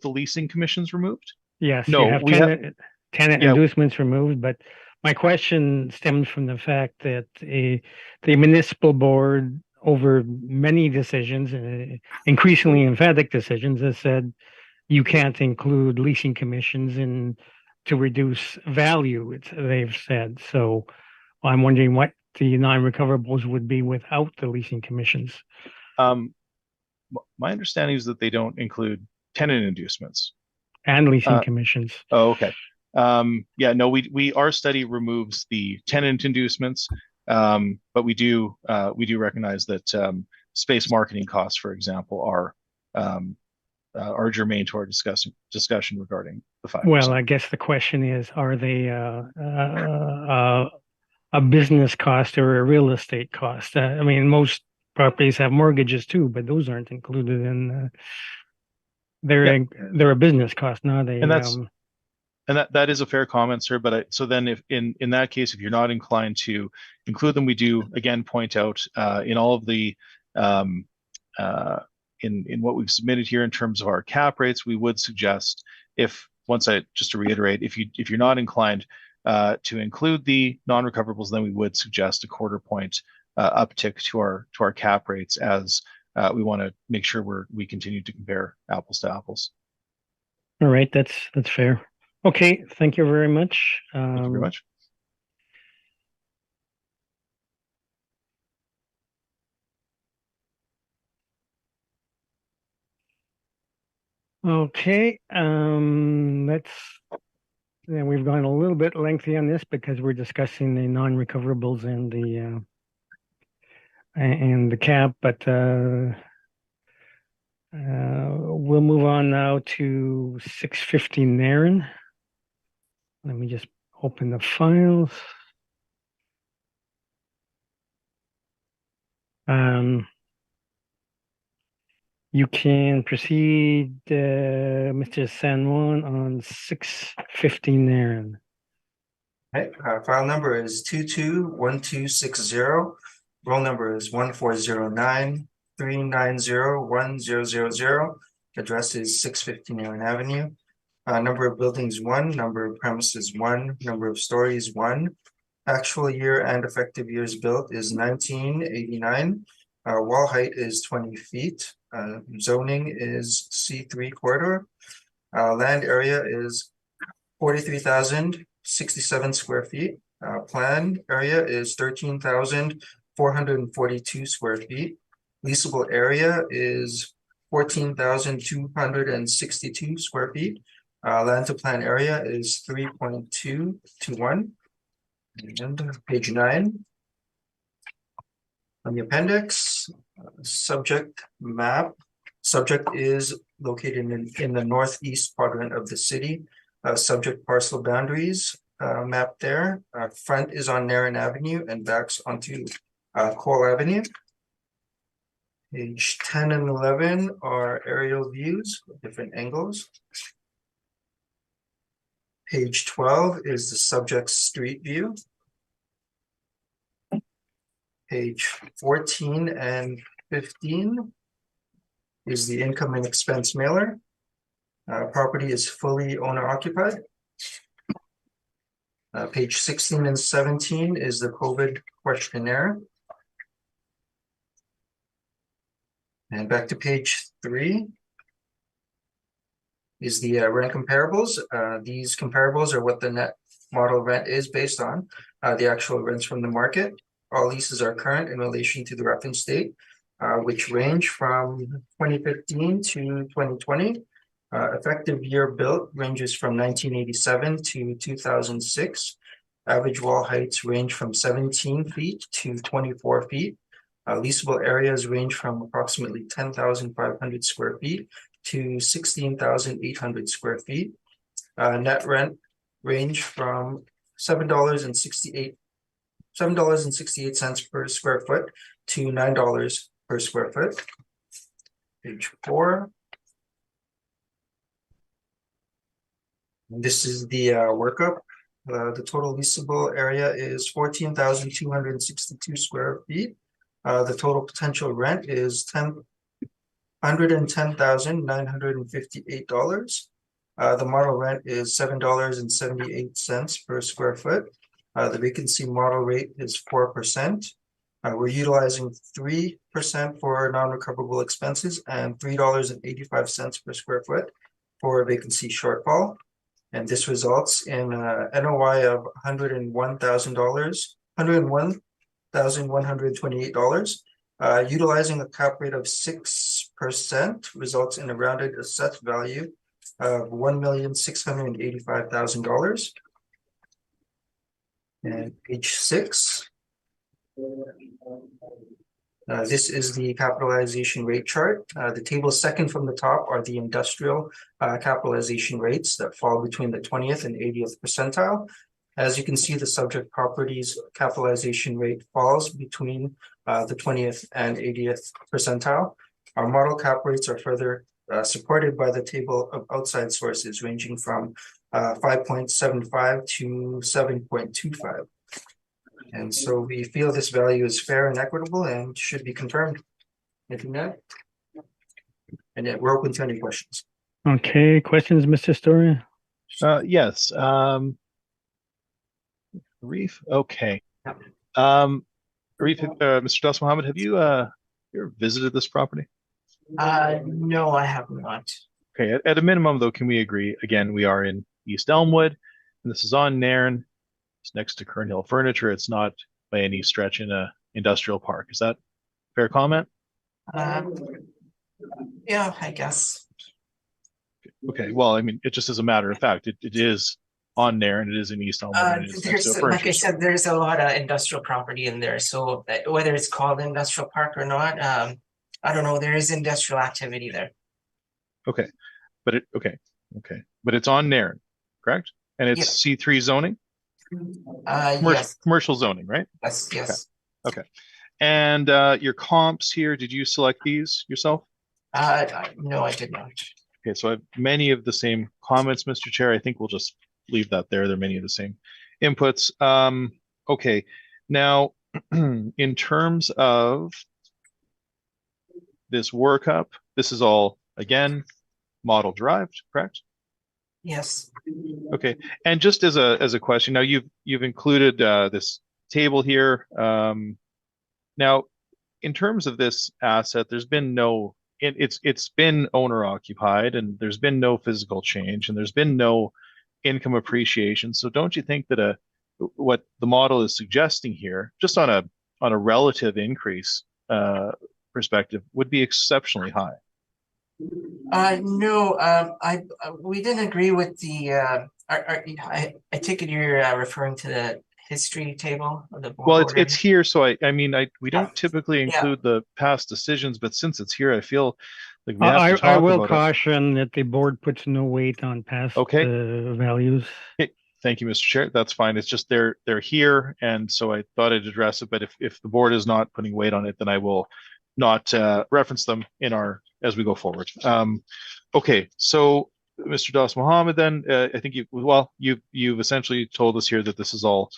the leasing commissions removed? Yes, no, you have tenant inducements removed, but my question stems from the fact that the municipal board over many decisions, increasingly emphatic decisions, has said you can't include leasing commissions in to reduce value. They've said so. I'm wondering what the non-recoverables would be without the leasing commissions. My understanding is that they don't include tenant inducements. And leasing commissions. Oh, okay. Yeah, no, our study removes the tenant inducements, but we do recognize that space marketing costs, for example, are germane to our discussion regarding the 5%. Well, I guess the question is, are they a business cost or a real estate cost? I mean, most properties have mortgages too, but those aren't included in. They're a business cost, not a. And that is a fair comment, sir. But so then, if in that case, if you're not inclined to include them, we do again point out in all of the in what we've submitted here in terms of our cap rates, we would suggest just to reiterate, if you're not inclined to include the non-recoverables, then we would suggest a 1/4 point uptick to our cap rates, as we want to make sure we continue to compare apples to apples. All right, that's fair. Okay, thank you very much. Thank you very much. Okay, we've gone a little bit lengthy on this because we're discussing the non-recoverables and the cap, but we'll move on now to 650 Nairn. Let me just open the files. You can proceed, Mr. San Juan, on 650 Nairn. Okay, file number is 221260. Roll number is 14093901000. Address is 650 Nairn Avenue. Number of buildings 1, number of premises 1, number of stories 1. Actual year and effective years built is 1989. Wall height is 20 feet. Zoning is C3 corridor. Land area is 43,067 square feet. Planned area is 13,442 square feet. Leasable area is 14,262 square feet. Land to plan area is 3.2 to 1. And page 9. On the appendix, subject map. Subject is located in the northeast quadrant of the city. Subject parcel boundaries map there. Front is on Nairn Avenue and backs onto Cole Avenue. Page 10 and 11 are aerial views with different angles. Page 12 is the subject street view. Page 14 and 15 is the income and expense mailer. Property is fully owner occupied. Page 16 and 17 is the COVID questionnaire. And back to page 3 is the rent comparables. These comparables are what the net model rent is based on, the actual rents from the market. All leases are current in relation to the reference date, which range from 2015 to 2020. Effective year built ranges from 1987 to 2006. Average wall heights range from 17 feet to 24 feet. Leasable areas range from approximately 10,500 square feet to 16,800 square feet. Net rent range from $7.68 per square foot to $9 per square foot. Page 4. This is the workup. The total leasable area is 14,262 square feet. The total potential rent is $110,958. The model rent is $7.78 per square foot. The vacancy model rate is 4%. We're utilizing 3% for non-recoverable expenses and $3.85 per square foot for vacancy shortfall. And this results in NOI of $101,000, $101,128. Utilizing a cap rate of 6% results in a rounded assessed value of $1,685,000. And page 6. This is the capitalization rate chart. The table second from the top are the industrial capitalization rates that fall between the 20th and 80th percentile. As you can see, the subject properties capitalization rate falls between the 20th and 80th percentile. Our model cap rates are further supported by the table of outside sources ranging from 5.75 to 7.25. And so we feel this value is fair and equitable and should be confirmed. Anything to add? And yet we're open to any questions. Okay, questions, Mr. Story? Yes. Reef. Okay. Reef, Mr. Das Mohammed, have you ever visited this property? No, I have not. Okay. At a minimum, though, can we agree? Again, we are in East Elmwood, and this is on Nairn. It's next to Kern Hill Furniture. It's not by any stretch in a industrial park. Is that fair comment? Yeah, I guess. Okay. Well, I mean, it just as a matter of fact, it is on Nairn. It is in East Elmwood. And it is next to a There's, like I furniture store. said, there's a lot of industrial property in there. So whether it's called industrial park or not, I don't know. There is industrial activity there. Okay. But but it's on Nairn, correct? And it's C3 zoning? Yes, Commercial zoning, right? yes. Okay. And your comps here, did you select these yourself? No, I did not. Okay, so I have many of the same comments, Mr. Chair. I think we'll just leave that there. There are many of the same inputs. Okay, now in terms of this workup, this is all, again, model derived, correct? Yes. Okay, and just as a question, now you've included this table here. Now, in terms of this asset, there's been no, it's been owner occupied, and there's been no physical change, and there's been no income appreciation. So don't you think that what the model is suggesting here, just on a relative increase perspective, would be exceptionally high? No, we didn't agree with the. I take it you're referring to the history table of the board. Well, order? it's here, so I mean, we don't typically include the past decisions, but since it's here, I feel like we have to talk I will about caution that the board puts no weight on past values. it. Thank you, Mr. Chair. That's fine. It's just they're here, and so I thought I'd address it. But if the board is not putting weight on it, then I will not reference them in our as we go forward. Okay, so Mr. Das Mohammed, then I think you've essentially told us here that this is all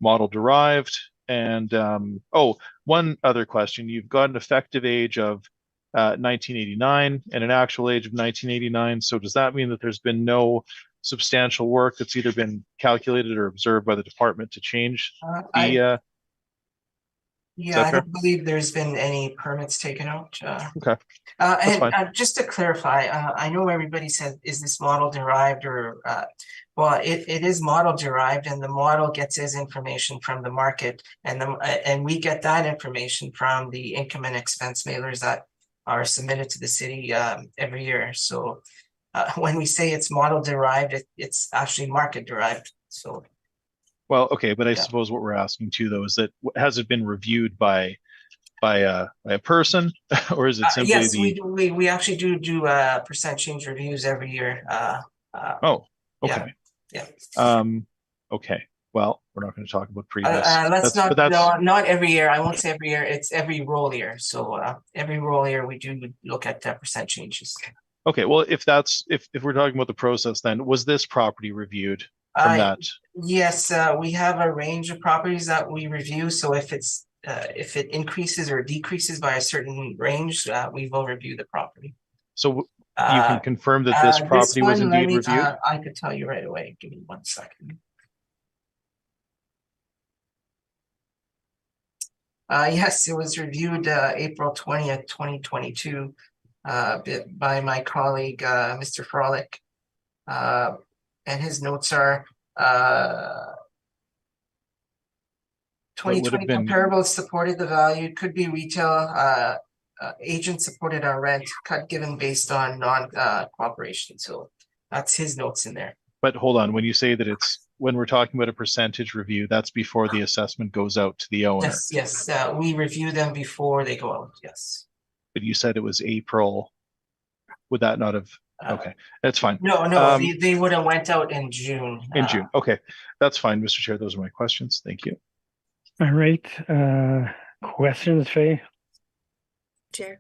model derived. And one other question: you've got an effective age of 1989 and an actual age of 1989. So does that mean that there's been no substantial work that's either been calculated or observed by the department to change the? I don't believe there's been any permits taken out. Okay. And just to clarify, I know everybody said, is this model derived or, well, it is model derived, and the model gets its information from the market, and we get that information from the income and expense mailers that are submitted to the city every year. So when we say it's model derived, it's actually market derived. So. Well, okay, but I suppose what we're asking too, though, is that has it been reviewed by a person, or is it simply yes, we actually do percent change reviews every year. Oh, okay. Yeah. Okay. Well, we're not going to talk about previous. Not every year. I won't say every year. It's every roll year. So every roll year we do look at percent changes. Okay. Well, if we're talking about the process, then was this property reviewed? From that? Yes, we have a range of properties that we review. So if it increases or decreases by a certain range, we will review the property. So you can confirm that this property was indeed reviewed? I could tell you right away. Give me 1 second. Yes, it was reviewed April 20th, 2022 by my colleague, Mr. Frolick. And his notes are What would have 2020 been, comparables supported the value, could be retail, agent supported our rent, cut given based on non-cooperation. So that's his notes in there. but hold on, when you say that it's, when we're talking about a percentage review, that's before the assessment goes out to the owner. Yes, we review them before they go out, yes. But you said it was April. Would that not have, okay, that's fine. No, they would have went out in June. In June, okay, that's fine, Mr. Chair, those are my questions, thank you. All right, questions, Faye? Chair.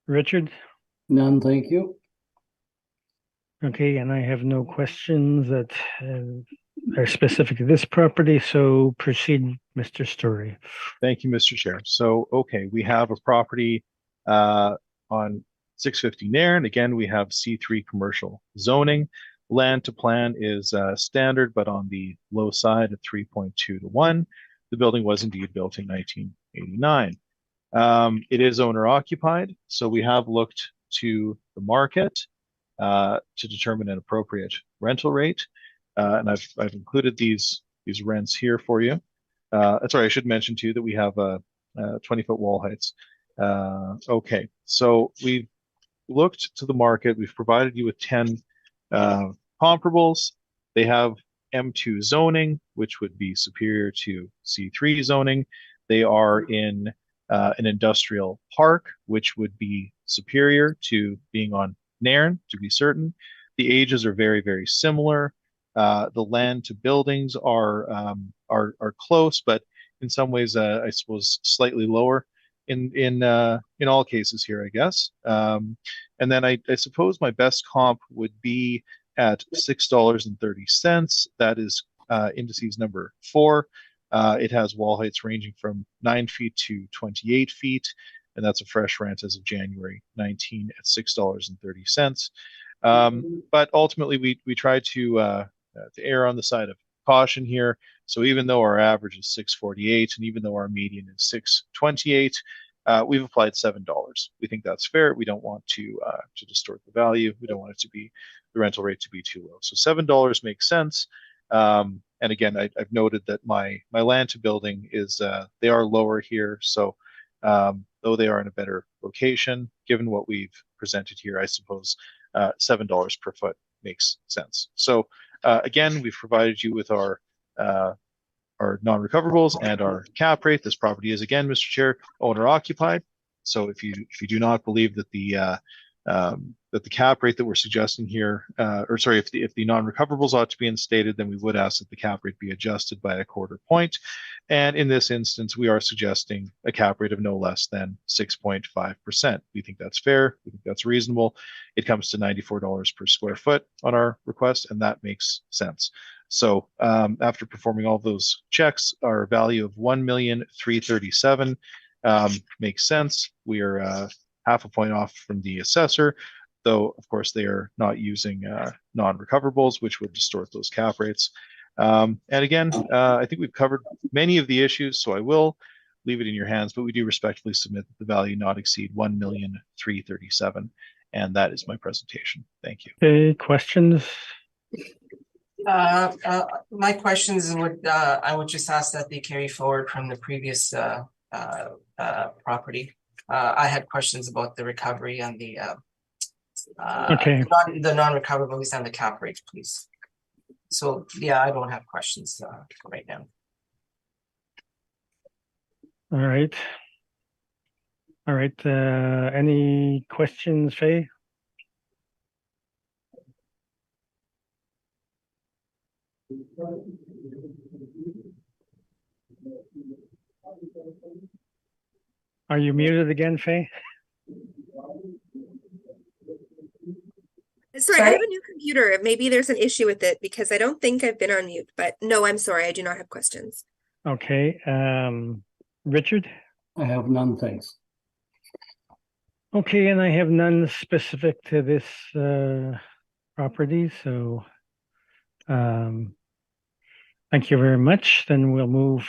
Richard? None, thank you. Okay, and I have no questions that are specific to this property, so proceed, Mr. Story. Thank you, Mr. Chair. So, okay, we have a property on 650 Nairn. Again, we have C3 commercial zoning. Land to plan is standard, but on the low side at 3.2 to 1. The building was indeed built in 1989. It is owner occupied, so we have looked to the market to determine an appropriate rental rate. And I've included these rents here for you. Sorry, I should mention too that we have 20-foot wall heights. Okay, so we've looked to the market. We've provided you with 10 comparables. They have M2 zoning, which would be superior to C3 zoning. They are in an industrial park, which would be superior to being on Nairn, to be certain. The ages are very, very similar. The land to buildings are close, but in some ways, I suppose, slightly lower in all cases here, I guess. And then I suppose my best comp would be at $6.30. That is indices number 4. It has wall heights ranging from 9 feet to 28 feet, and that's a fresh rent as of January 19 at $6.30. But ultimately, we tried to err on the side of caution here. So even though our average is $6.48, and even though our median is $6.28, we've applied $7. We think that's fair. We don't want to distort the value. We don't want it to be the rental rate to be too low. So $7 makes sense. And again, I've noted that my land to building is they are lower here. So though they are in a better location, given what we've presented here, I suppose $7 per foot makes sense. So again, we've provided you with our non-recoverables and our cap rate. This property is, again, Mr. Chair, owner occupied. So if you do not believe that the cap rate that we're suggesting here, if the non-recoverables ought to be instated, then we would ask that the cap rate be adjusted by a quarter point. And in this instance, we are suggesting a cap rate of no less than 6.5%. We think that's fair. We think that's reasonable. It comes to $94 per square foot on our request, and that makes sense. So after performing all those checks, our value of $1,337,000 makes sense. We are half a point off from the assessor, though of course they are not using non-recoverables, which would distort those cap rates. And again, I think we've covered many of the issues, so I will leave it in your hands, but we do respectfully submit that the value not exceed $1,337,000, and that is my presentation. Thank you. Okay, questions? My questions would, I would just ask that they carry forward from the previous property. I had questions about the recovery and the Okay. the non-recoverables and the cap rates, please. So yeah, I don't have questions right now. All right. All right. Any questions, Faye? Are you muted again, Faye? Sorry, I have a new computer. Maybe there's an issue with it because I don't think I've been on mute, but no, I'm sorry. I do not have questions. Okay. Richard? I have none, thanks. Okay, and I have none specific to this property, so thank you very much. Then we'll move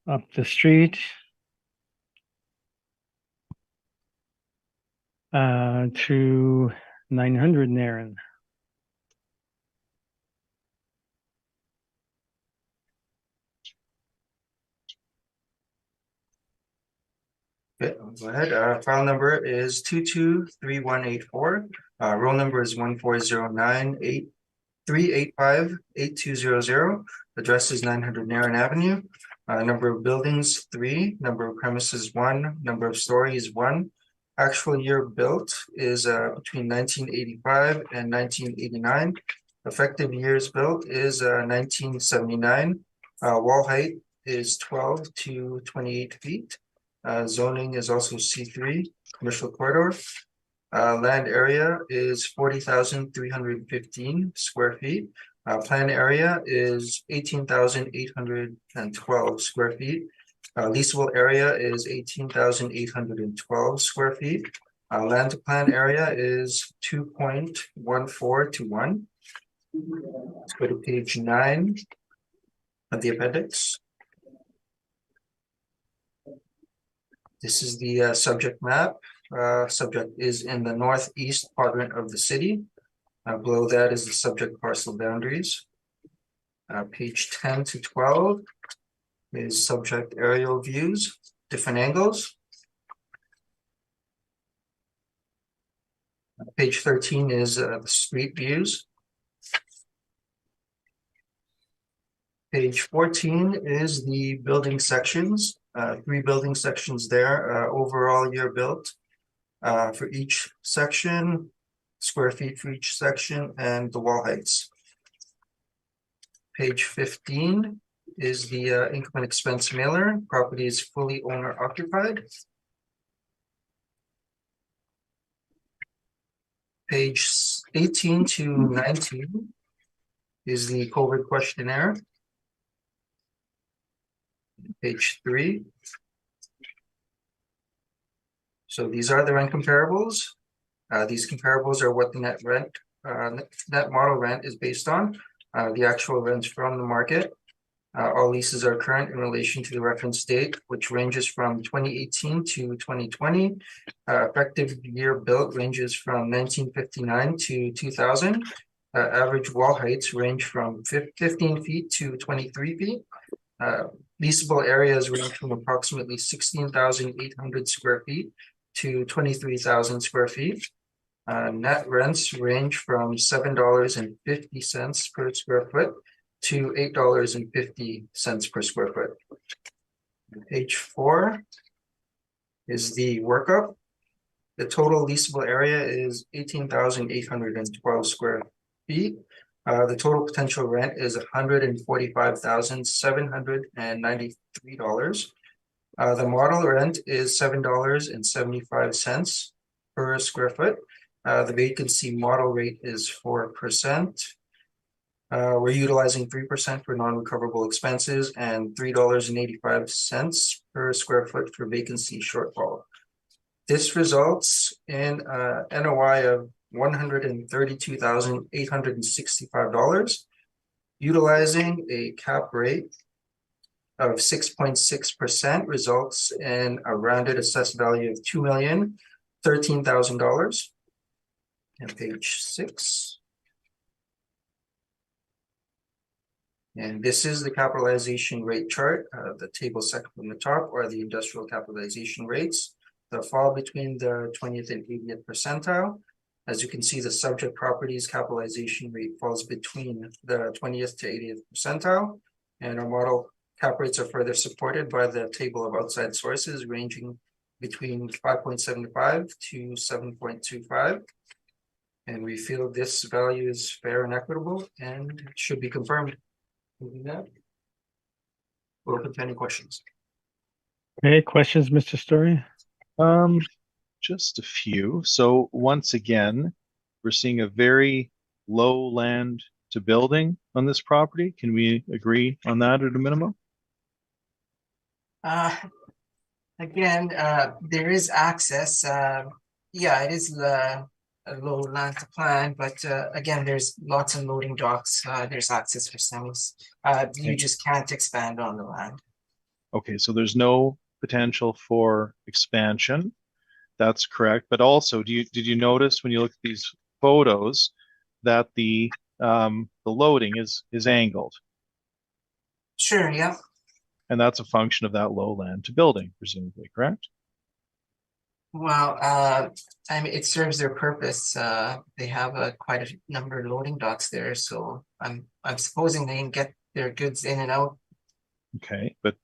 up the street. To 900 Naren. Okay, go ahead. File number is 223184. Roll number is 1409838588200. Address is 900 Narren Avenue. Number of buildings 3, number of premises 1, number of stories 1. Actual year built is between 1985 and 1989. Effective years built is 1979. Wall height is 12 to 28 feet. Zoning is also C3, commercial corridor. Land area is 40,315 square feet. Plan area is 18,812 square feet. Leasable area is 18,812 square feet. Land to plan area is 2.14 to 1. Let's go to page 9 of the appendix. This is the subject map. Subject is in the northeast quadrant of the city. Below that is the subject parcel boundaries. Page 10 to 12 is subject aerial views, different angles. Page 13 is the street views. Page 14 is the building sections. 3 building sections there. Overall year built for each section, square feet for each section, and the wall heights. Page 15 is the income and expense mailer. Property is fully owner occupied. Page 18 to 19 is the COVID questionnaire. Page 3. So these are the rent comparables. These comparables are what the net rent, net model rent is based on. The actual rents from the market. All leases are current in relation to the reference date, which ranges from 2018 to 2020. Effective year built ranges from 1959 to 2000. Average wall heights range from 15 feet to 23 feet. Leasable areas range from approximately 16,800 square feet to 23,000 square feet. Net rents range from $7.50 per square foot to $8.50 per square foot. Page 4 is the workup. The total leasable area is 18,812 square feet. The total potential rent is $145,793. The model rent is $7.75 per square foot. The vacancy model rate is 4%. We're utilizing 3% for non-recoverable expenses and $3.85 per square foot for vacancy shortfall. This results in NOI of $132,865, utilizing a cap rate of 6.6% results in a rounded assessed value of $2,013,000. And page 6. And this is the capitalization rate chart. The table second from the top are the industrial capitalization rates that fall between the 20th and 80th percentile. As you can see, the subject properties capitalization rate falls between the 20th to 80th percentile. And our model cap rates are further supported by the table of outside sources ranging between 5.75 to 7.25. And we feel this value is fair and equitable and should be confirmed. Moving that. We're open to any questions. Okay, questions, Mr. Story? Just a few. So once again, we're seeing a very low land to building on this property. Can we agree on that at a minimum? Again, there is access. Yeah, it is a low land to plan, but again, there's lots of loading docks. There's access for semis. You just can't expand on the land. Okay, so there's no potential for expansion. That's correct. But also, did you notice when you look at these photos that the loading is angled, Sure, yeah. and that's a function of that low land to building, presumably, correct? Well, I mean, it serves their purpose. They have quite a number of loading docks there, so I'm supposing they can get their goods in and out. Okay, but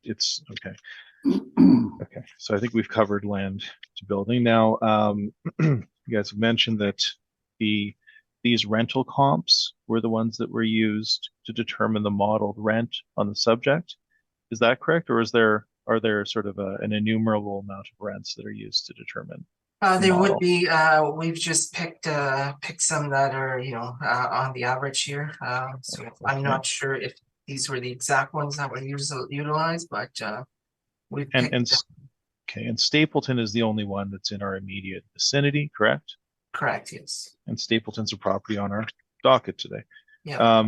it's okay. Okay, so I think we've covered land to building. Now, you guys have mentioned that these rental comps were the ones that were used to determine the modeled rent on the subject. Is that correct, or are there sort of an innumerable amount of rents that are used to determine? There would Model. be, we've just picked some that are, on the average here. So I'm not sure if these were the exact ones that were utilized, but we've And picked, okay, and Stapleton is the only one that's in our immediate vicinity, correct? correct, yes. And Stapleton's a property on our docket today. Yeah,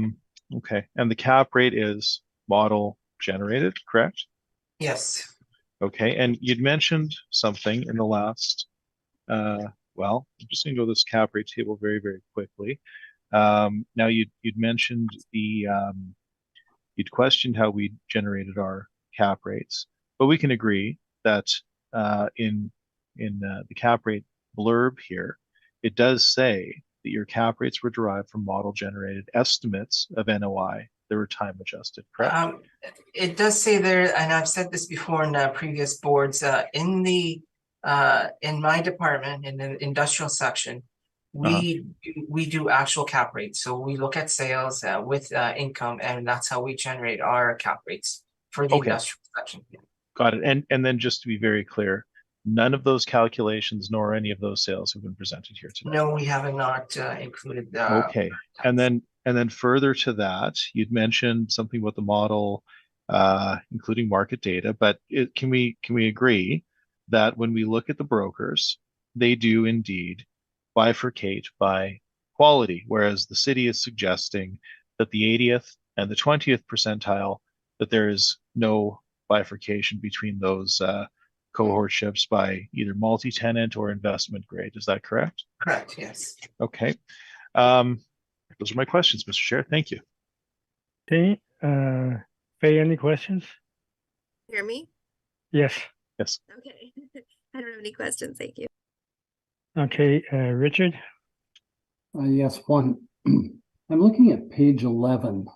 Okay, and the cap rate is model generated, correct? yes. Okay, and you'd mentioned something in the last, well, I'm just gonna go to this cap rate table very, very quickly. Now you'd mentioned you'd questioned how we generated our cap rates, but we can agree that in the cap rate blurb here, it does say that your cap rates were derived from model generated estimates of NOI that were time adjusted, correct? It does say there, and I've said this before in previous boards, in my department, in the industrial section, we do actual cap rates. So we look at sales with income, and that's how we generate our cap rates for the Okay. industrial section. Got it. And then just to be very clear, none of those calculations nor any of those sales have been presented here today. No, we have not included the. Okay. And then further to that, you'd mentioned something about the model, including market data, but can we agree that when we look at the brokers, they do indeed bifurcate by quality, whereas the city is suggesting that the 80th and the 20th percentile, that there is no bifurcation between those cohortships by either multi-tenant or investment grade. Is that correct? Correct, yes. Okay. Those are my questions, Mr. Chair. Thank you. Okay, Faye, any questions? Hear me? Yes. Yes. Okay. I don't have any questions. Thank you. Okay, Richard? Yes, one. I'm looking at page 11,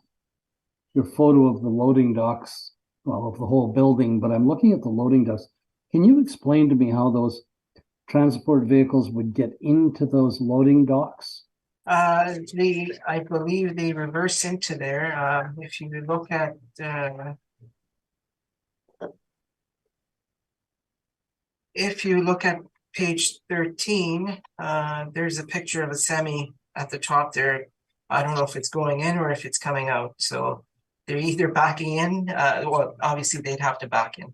your photo of the loading docks, well, of the whole building, but I'm looking at the loading docks. Can you explain to me how those transport vehicles would get into those loading docks? I believe they reverse into there. If you look at page 13, there's a picture of a semi at the top there. I don't know if it's going in or if it's coming out. So they're either backing in, well, obviously they'd have to back in.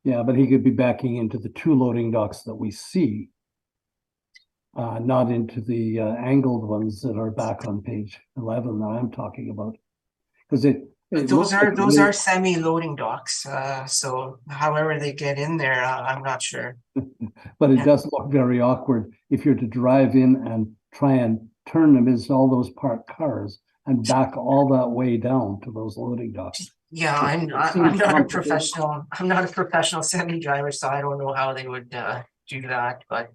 Yeah, but he could be backing into the two loading docks that we see, not into the angled ones that are back on page 11 that I'm talking about. Because those are semi-loading docks. So however they get in there, I'm not sure. But it does look very awkward if you're to drive in and try and turn them into all those parked cars and back all that way down to those loading docks. Yeah, I'm not a professional. I'm not a professional semi driver, so I don't know how they would do that. But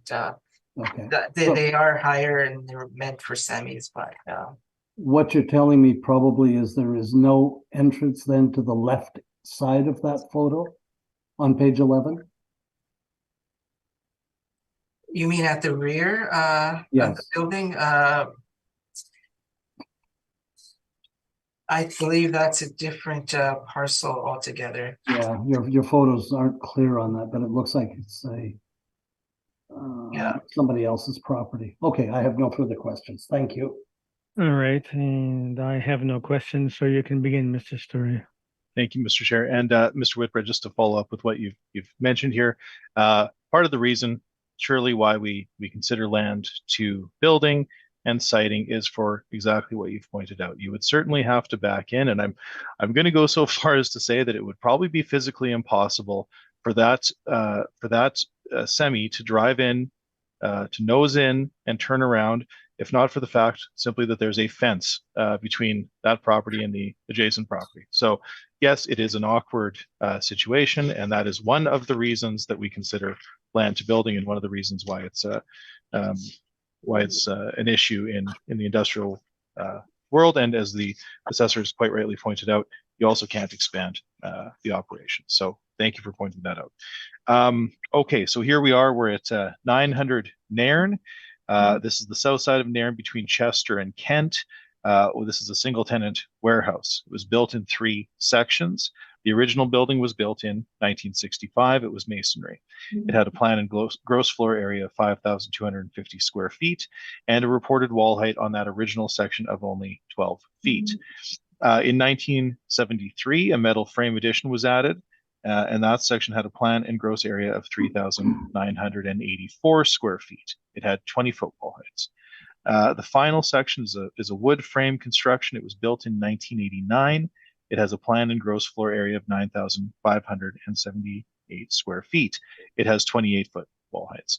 Okay. They are higher and they're meant for semis. But what you're telling me probably is there is no entrance then to the left side of that photo on page 11. You mean at the rear of the building? I believe that's a different parcel altogether. Yeah, your photos aren't clear on that, but it looks like it's somebody else's property. Okay, I have no further questions. Thank you. All right, and I have no questions, so you can begin, Mr. Story. Thank you, Mr. Chair. And Mr. Whitbread, just to follow up with what you've mentioned here, part of the reason surely why we consider land to building and siting is for exactly what you've pointed out. You would certainly have to back in, and I'm going to go so far as to say that it would probably be physically impossible for that semi to drive in, to nose in and turn around, if not for the fact simply that there's a fence between that property and the adjacent property. So yes, it is an awkward situation, and that is one of the reasons that we consider land to building, and one of the reasons why it's an issue in the industrial world. And as the assessors quite rightly pointed out, you also can't expand the operation. So thank you for pointing that out. Okay, so here we are. We're at 900 Nairn. This is the south side of Nairn between Chester and Kent. This is a single tenant warehouse. It was built in 3 sections. The original building was built in 1965. It was masonry. It had a planned and gross floor area of 5,250 square feet and a reported wall height on that original section of only 12 feet. In 1973, a metal frame addition was added, and that section had a planned and gross area of 3,984 square feet. It had 20-foot wall heights. The final section is a wood frame construction. It was built in 1989. It has a planned and gross floor area of 9,578 square feet. It has 28-foot wall heights.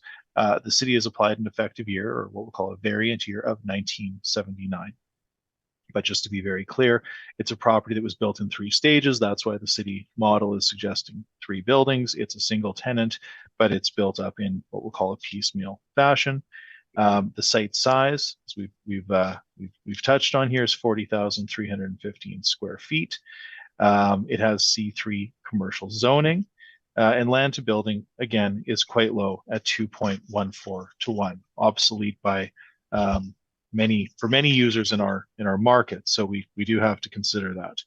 The city has applied an effective year, or what we'll call a variant year, of 1979. But just to be very clear, it's a property that was built in 3 stages. That's why the city model is suggesting 3 buildings. It's a single tenant, but it's built up in what we'll call a piecemeal fashion. The site size, as we've touched on here, is 40,315 square feet. It has C3 commercial zoning, and land to building, again, is quite low at 2.14 to 1, obsolete by many users in our market. So we do have to consider that.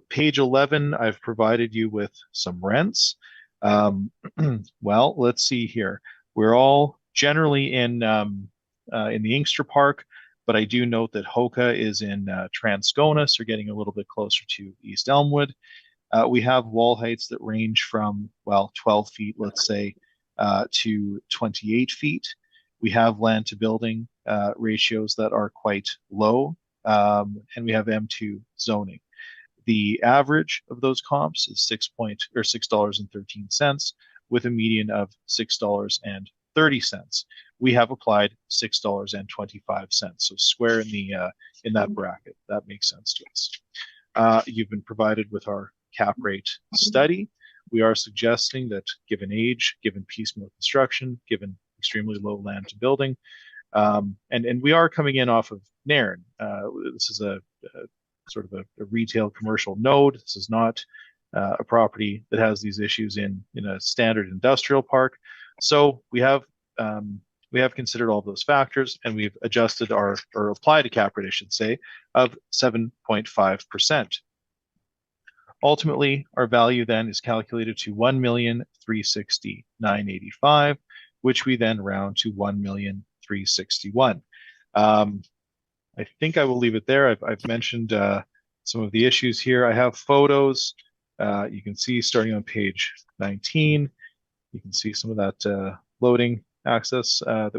Page 11, I've provided you with some rents. Well, let's see here. We're all generally in the Inkster Park, but I do note that Hoka is in Transcona, so getting a little bit closer to East Elmwood. We have wall heights that range from, well, 12 feet, let's say, to 28 feet. We have land to building ratios that are quite low, and we have M2 zoning. The average of those comps is $6.13, with a median of $6.30. We have applied $6.25, so square in that bracket. That makes sense to us. You've been provided with our cap rate study. We are suggesting that given age, given piecemeal construction, given extremely low land to building, and we are coming in off of Nairn. This is a sort of a retail commercial node. This is not a property that has these issues in a standard industrial park. So we have considered all those factors, and we've adjusted or applied a cap rate, I should say, of 7.5%. Ultimately, our value then is calculated to $1,360,985, which we then round to $1,361,000. I think I will leave it there. I've mentioned some of the issues here. I have photos. You can see starting on page 19. You can see some of that loading access that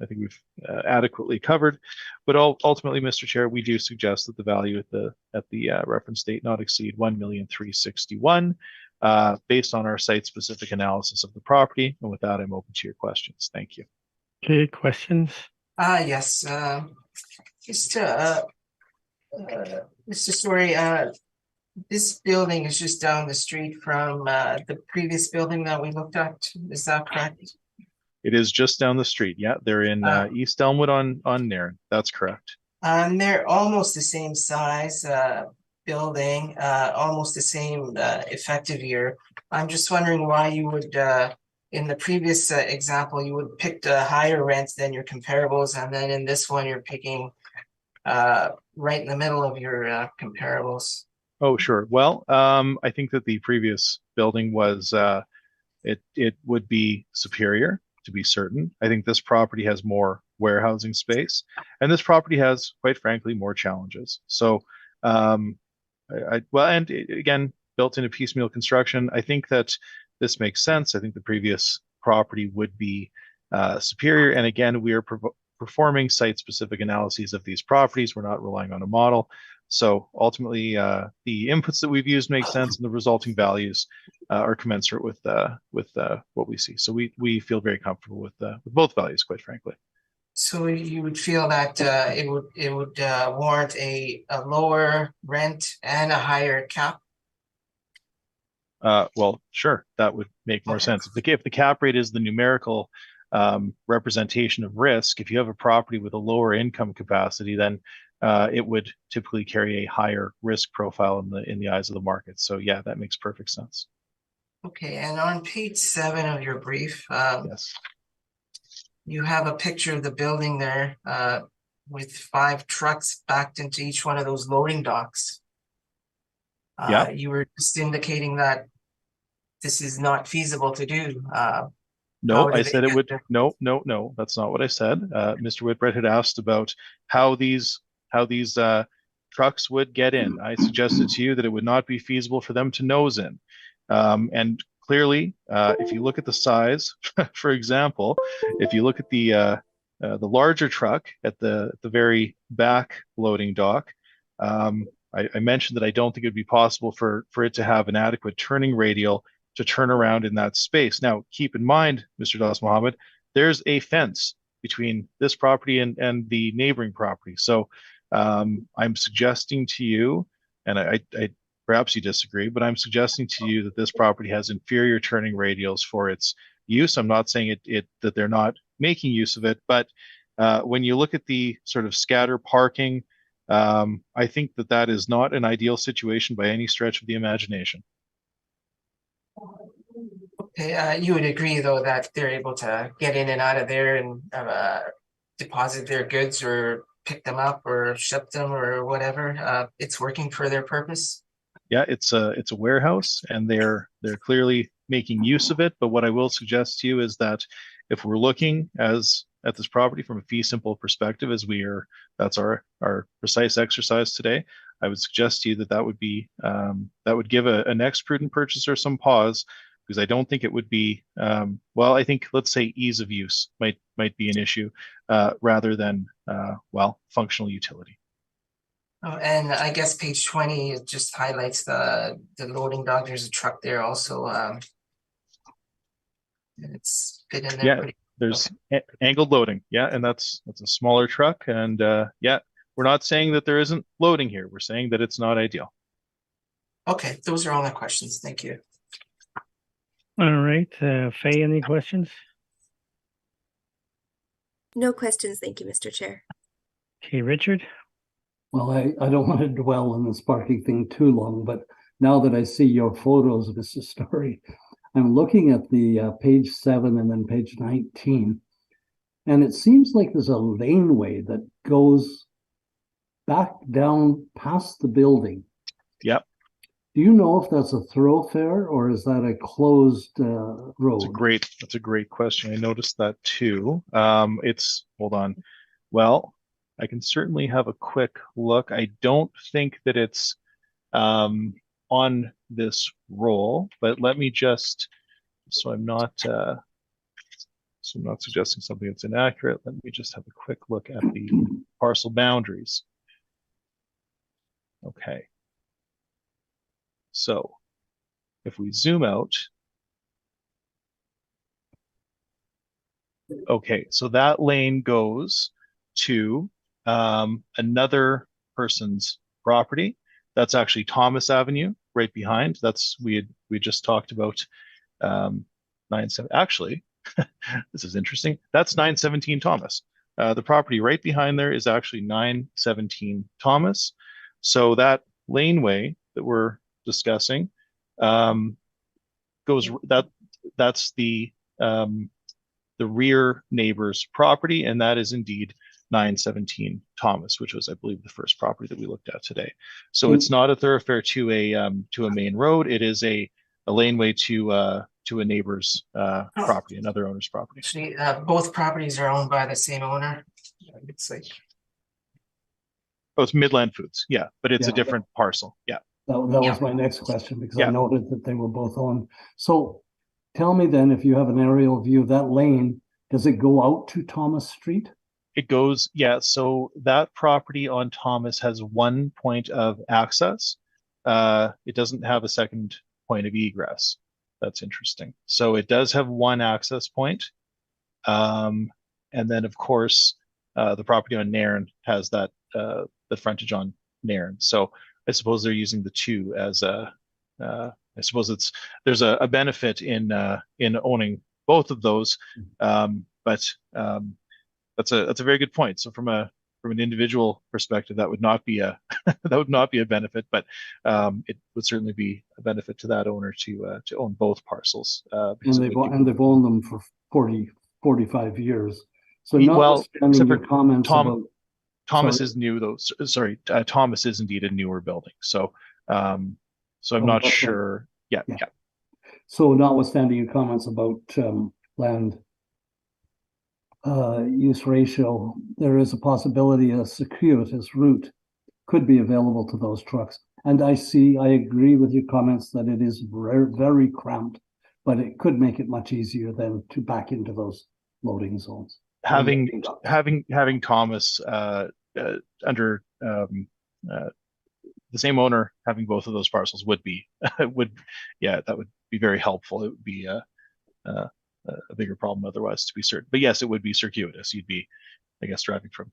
I think we've adequately covered. But ultimately, Mr. Chair, we do suggest that the value at the reference date not exceed $1,361,000 based on our site-specific analysis of the property. And with that, I'm open to your questions. Thank you. Okay, questions? Yes. Just Mr. Story, this building is just down the street from the previous building that we looked at. Is that correct? It is just down the street. Yeah, they're in East Elmwood on Nairn. That's correct. They're almost the same size building, almost the same effective year. I'm just wondering why you would, in the previous example, you would pick the higher rents than your comparables, and then in this one, you're picking right in the middle of your comparables. Oh, sure. Well, I think that the previous building was, it would be superior, to be certain. I think this property has more warehousing space, and this property has, quite frankly, more challenges. So, well, and again, built into piecemeal construction, I think that this makes sense. I think the previous property would be superior. And again, we are performing site-specific analyses of these properties. We're not relying on a model. So ultimately, the inputs that we've used make sense, and the resulting values are commensurate with what we see. So we feel very comfortable with both values, quite frankly. So you would feel that it would warrant a lower rent and a higher cap? Well, sure, that would make more sense. If the cap rate is the numerical representation of risk, if you have a property with a lower income capacity, then it would typically carry a higher risk profile in the eyes of the market. So yeah, that makes perfect sense. Okay, and on page 7 of your brief, Yes. you have a picture of the building there with 5 trucks backed into each one of those loading docks. Yeah. You were just indicating that this is not feasible to do. No, I said it would. No, that's not what I said. Mr. Whitbread had asked about how these trucks would get in. I suggested to you that it would not be feasible for them to nose in. And clearly, if you look at the size, for example, if you look at the larger truck at the very back loading dock, I mentioned that I don't think it would be possible for it to have an adequate turning radial to turn around in that space. Now, keep in mind, Mr. Das Mohammed, there's a fence between this property and the neighboring property. So I'm suggesting to you, and I perhaps you disagree, but I'm suggesting to you that this property has inferior turning radials for its use. I'm not saying that they're not making use of it, but when you look at the sort of scatter parking, I think that is not an ideal situation by any stretch of the imagination. Okay, you would agree though that they're able to get in and out of there and deposit their goods or pick them up or ship them or whatever. It's working for their purpose. Yeah, it's a warehouse, and they're clearly making use of it. But what I will suggest to you is that if we're looking at this property from a fee simple perspective, that's our precise exercise today, I would suggest to you that would be that would give a next prudent purchaser some pause, because I don't think it would be well, I think, let's say, ease of use might be an issue rather than functional utility. Oh, and I guess page 20 it just highlights the loading dock. There's a truck there also. And it's fit in there. Yeah, there's angled loading. Yeah, and that's a smaller truck. And yeah, we're not saying that there isn't loading here. We're saying that it's not ideal. Okay, those are all my questions. Thank you. All right, Faye, any questions? No questions, thank you, Mr. Chair. Okay, Richard? Well, I don't want to dwell on this parking thing too long, but now that I see your photos, Mr. Story, I'm looking at the page 7 and then page 19, and it seems like there's a laneway that goes back down past the building. Yep. Do you know if that's a thoroughfare or is that a closed road? That's a great question. I noticed that too. Hold on. Well, I can certainly have a quick look. I don't think that it's on this roll, but let me just, so I'm not suggesting something that's inaccurate. Let me just have a quick look at the parcel boundaries. Okay. So if we zoom out, okay, so that lane goes to another person's property. That's actually Thomas Avenue right behind. We just talked about 97. Actually, this is interesting. That's 917 Thomas. The property right behind there is actually 917 Thomas. So that laneway that we're discussing that's the rear neighbor's property, and that is indeed 917 Thomas, which was, I believe, the first property that we looked at today. So it's not a thoroughfare to a main road. It is a laneway to a neighbor's property, another owner's property. Actually, both properties are owned by the same owner. It's like, oh, it's Midland Foods, yeah, but it's a different parcel. Yeah. That was my next question, because I noted that they were both owned. So tell me then, if you have an aerial view of that lane, does it go out to Thomas Street? It goes, yeah, so that property on Thomas has one point of access. It doesn't have a second point of egress. That's interesting. So it does have one access point. And then of course, the property on Nairn has that, the frontage on Nairn. So I suppose they're using the two as a, I suppose there's a benefit in owning both of those. But that's a very good point. So from an individual perspective, that would not be a that would not be a benefit, but it would certainly be a benefit to that owner to own both parcels. Because And they've owned them for 45 years. So well, notwithstanding except your for comments about, Thomas sorry. is new though. Sorry, Thomas is indeed a newer building. So so I'm Oh, not that's right. sure. Yeah. So notwithstanding your comments about land use ratio, there is a possibility a circuitous route could be available to those trucks. And I agree with your comments that it is very cramped, but it could make it much easier than to back into those loading zones. Having Thomas under the same owner having both of those parcels would be that would be very helpful. It would be a bigger problem otherwise, to be certain. But yes, it would be circuitous. You'd be, I guess, driving from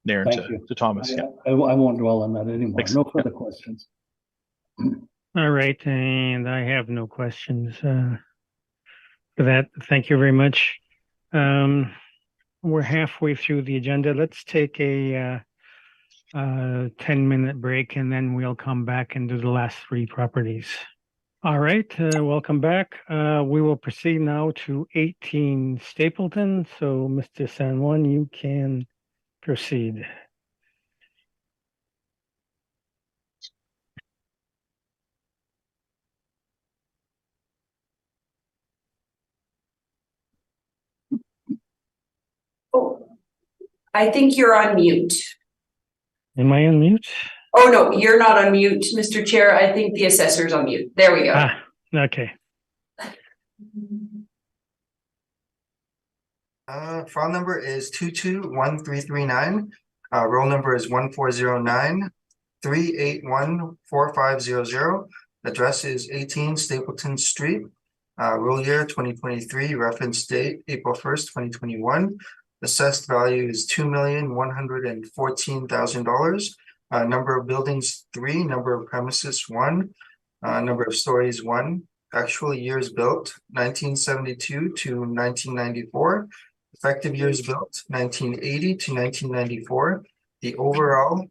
Nairn to Thomas. I won't dwell on that anymore. No further questions. All right, and I have no questions for that. Thank you very much. We're halfway through the agenda. Let's take a 10-minute break, and then we'll come back and do the last three properties. All right, welcome back. We will proceed now to 18 Stapleton. So, Mr. San Juan, you can proceed. Oh, I think you're on mute. Am I on mute? Oh, no, you're not on mute, Mr. Chair. I think the assessor's on mute. There we go. Okay. File number is 221339. Roll number is 1409-381-4500. Address is 18 Stapleton Street. Roll year 2023. Reference date April 1st, 2021. Assessed value is $2,114,000. Number of buildings 3. Number of premises 1. Number of stories 1. Actual years built 1972 to 1994. Effective years built 1980 to 1994. The overall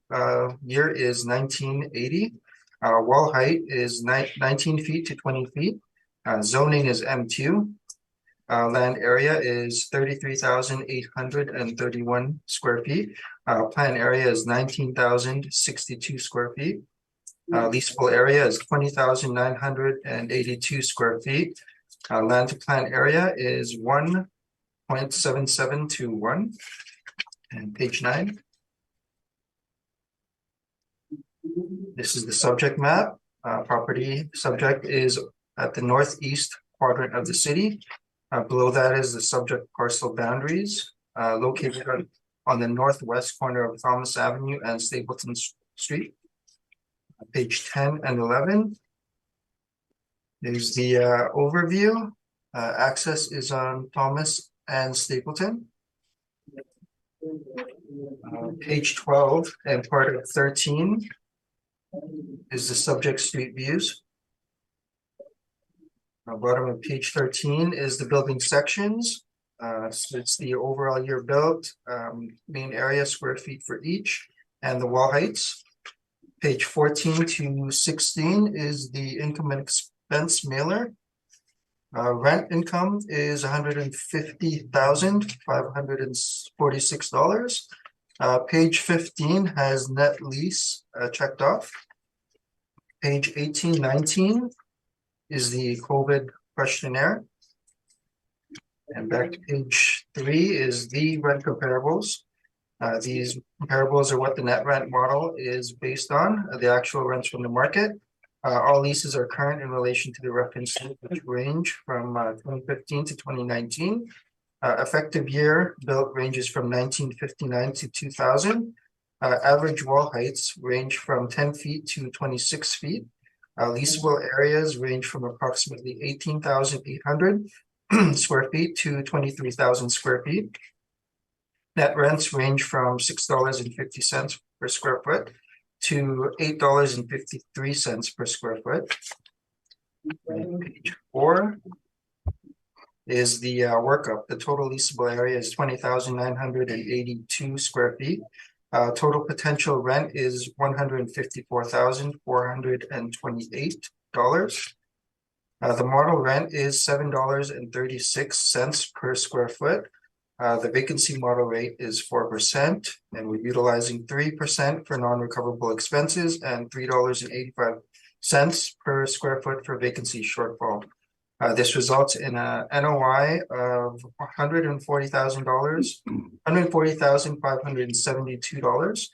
year is 1980. Wall height is 19 feet to 20 feet. Zoning is M2. Land area is 33,831 square feet. Plan area is 19,062 square feet. Leasable area is 20,982 square feet. Land to plan area is 1.77 to 1. And page 9. This is the subject map. Property subject is at the northeast quadrant of the city. Below that is the subject parcel boundaries, located on the northwest corner of Thomas Avenue and Stapleton Street. Page 10 and 11. There's the overview. Access is on Thomas and Stapleton. Page 12 and part of 13 is the subject street views. Bottom of page 13 is the building sections. So it's the overall year built, main area, square feet for each, and the wall heights. Page 14 to 16 is the income and expense mailer. Rent income is $150,546. Page 15 has net lease checked off. Page 18, 19 is the COVID questionnaire. And back to page 3 is the rent comparables. These comparables are what the net rent model is based on, the actual rents from the market. All leases are current in relation to the reference, which range from 2015 to 2019. Effective year built ranges from 1959 to 2000. Average wall heights range from 10 feet to 26 feet. Leasable areas range from approximately 18,800 square feet to 23,000 square feet. Net rents range from $6.50 per square foot to $8.53 per square foot. Page 4 is the workup. The total leasable area is 20,982 square feet. Total potential rent is $154,428. The model rent is $7.36 per square foot. The vacancy model rate is 4%, and we're utilizing 3% for non-recoverable expenses and $3.85 per square foot for vacancy shortfall. This results in a NOI of $140,572.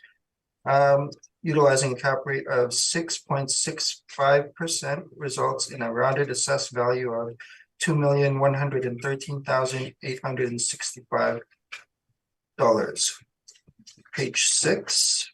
Utilizing a cap rate of 6.65% results in a rounded assessed value of $2,113,865. Page 6.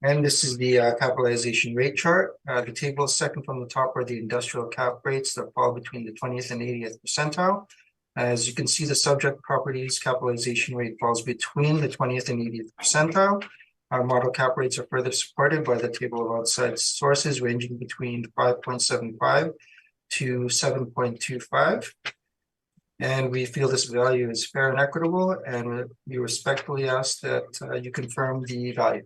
And this is the capitalization rate chart. The table second from the top are the industrial cap rates that fall between the 20th and 80th percentile. As you can see, the subject properties capitalization rate falls between the 20th and 80th percentile. Our model cap rates are further supported by the table of outside sources ranging between 5.75 to 7.25. And we feel this value is fair and equitable, and we respectfully ask that you confirm the value.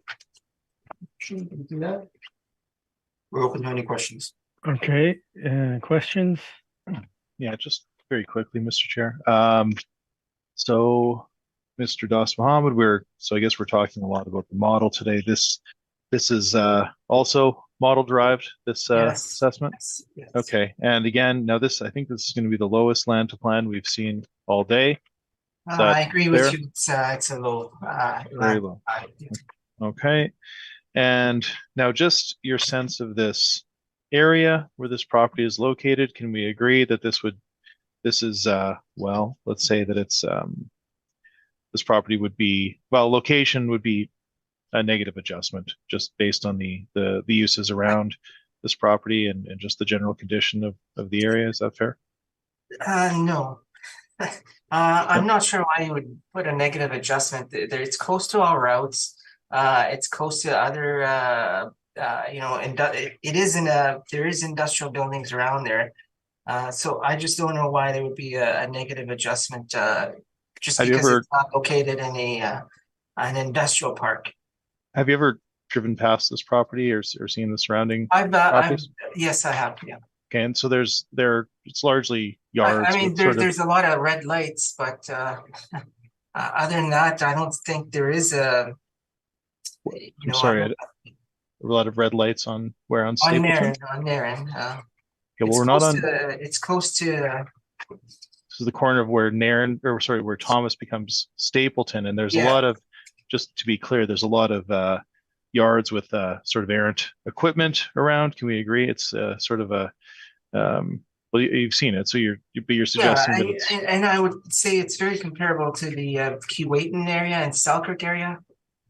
Should we do that? We're open to any questions. Okay, questions? Yeah, just very quickly, Mr. Chair. So Mr. Das Mohammed, I guess we're talking a lot about the model today. This is also model derived, this Yes. assessment? Yes. Okay, and again, now I think this is going to be the lowest land to plan we've seen all day. I agree with fair? you. It's a low. Very low. Okay, and now just your sense of this area where this property is located. Can we agree that this is well, let's say that it's this property would be, well, location would be a negative adjustment just based on the uses around this property and just the general condition of the area. Is that fair? No. I'm not sure why you would put a negative adjustment there. It's close to our routes. It's close to other there is industrial buildings around there. So I just don't know why there would be a negative adjustment just because it's not located in an industrial park. Have you ever driven past this property or seen the surrounding properties? Yes, I have. Yeah. Okay, and so it's largely yards. I mean, there's a lot of red lights, but other than that, I don't think there is a. I'm sorry, a lot of red lights on where on Stapleton? On Nairn. Yeah, well, we're not on. It's close to. This is the corner of where where Thomas becomes Stapleton, and there's a lot of. Just to be clear, there's a lot of yards with sort of errant equipment around. Can we agree? It's sort of a well, you've seen it, so you're suggesting that it's... and I would say it's very comparable to the Keewatin area and Selkirk area.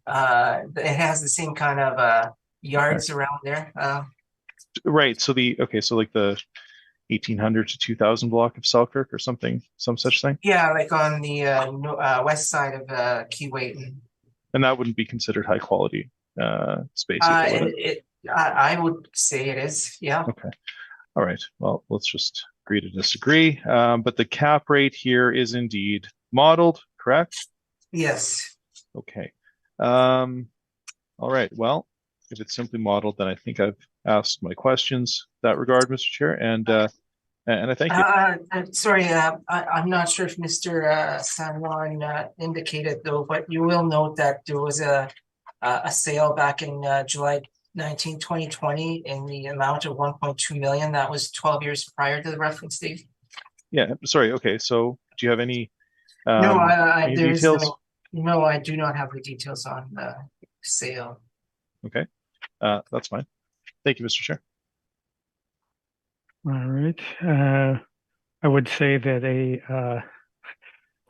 It has the same kind of yards around there. Right. So so like the 1800 to 2000 block of Selkirk or something, some such thing. Yeah, like on the west side of Keewatin. And that wouldn't be considered high quality space. I would say it is. Yeah. Okay. All right. Well, let's just agree to disagree. But the cap rate here is indeed modeled, correct? Yes. Okay. All right. Well, if it's simply modeled, then I think I've asked my questions in that regard, Mr. Chair, and I thank you. Sorry, I'm not sure if Mr. San Juan indicated though, but you will note that there was a sale back in July 19, 2020 in the amount of 1.2 million. That was 12 years prior to the reference date. Yeah, sorry. Okay, so do you have any any details? No, I do not have the details on the sale. Okay, that's fine. Thank you, Mr. Chair. All right. I would say that a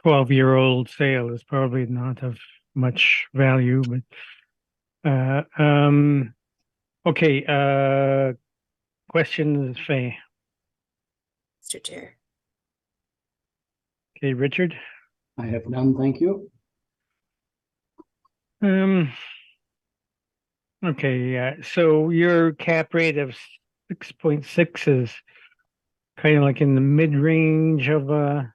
12-year-old sale is probably not of much value, but okay, questions, Faye. Mr. Chair. Okay, Richard. I have none, thank you. Okay, so your cap rate of 6.6 is kind of like in the mid-range of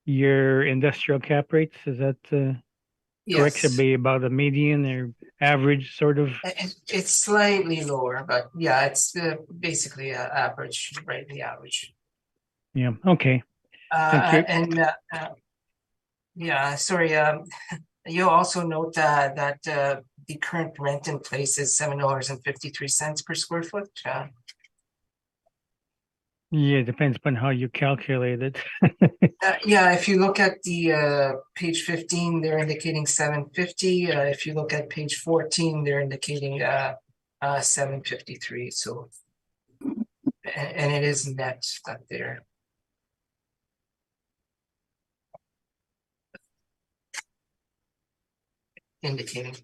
your industrial cap rates. Is that correct? Should Yes, be about a median or average sort of. it's slightly lower, but yeah, it's basically average, right, the average. Yeah, okay. Thank you. And yeah, sorry, you'll also note that the current rent in place is $7.53 per square foot. Yeah, it depends upon how you calculate it. Yeah, if you look at the page 15, they're indicating 750. If you look at page 14, they're indicating 753. So and it is net up there. Indicating.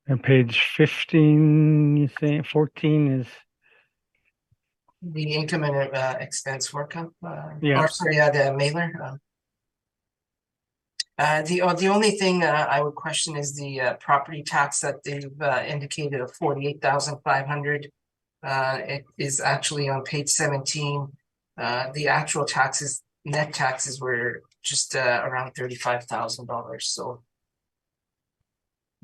And page 15, you say 14 is, The income and expense workup, Yeah. or sorry, the mailer. The only thing I would question is the property tax that they've indicated of 48,500. It is actually on page 17. The actual taxes, net taxes were just around $35,000. So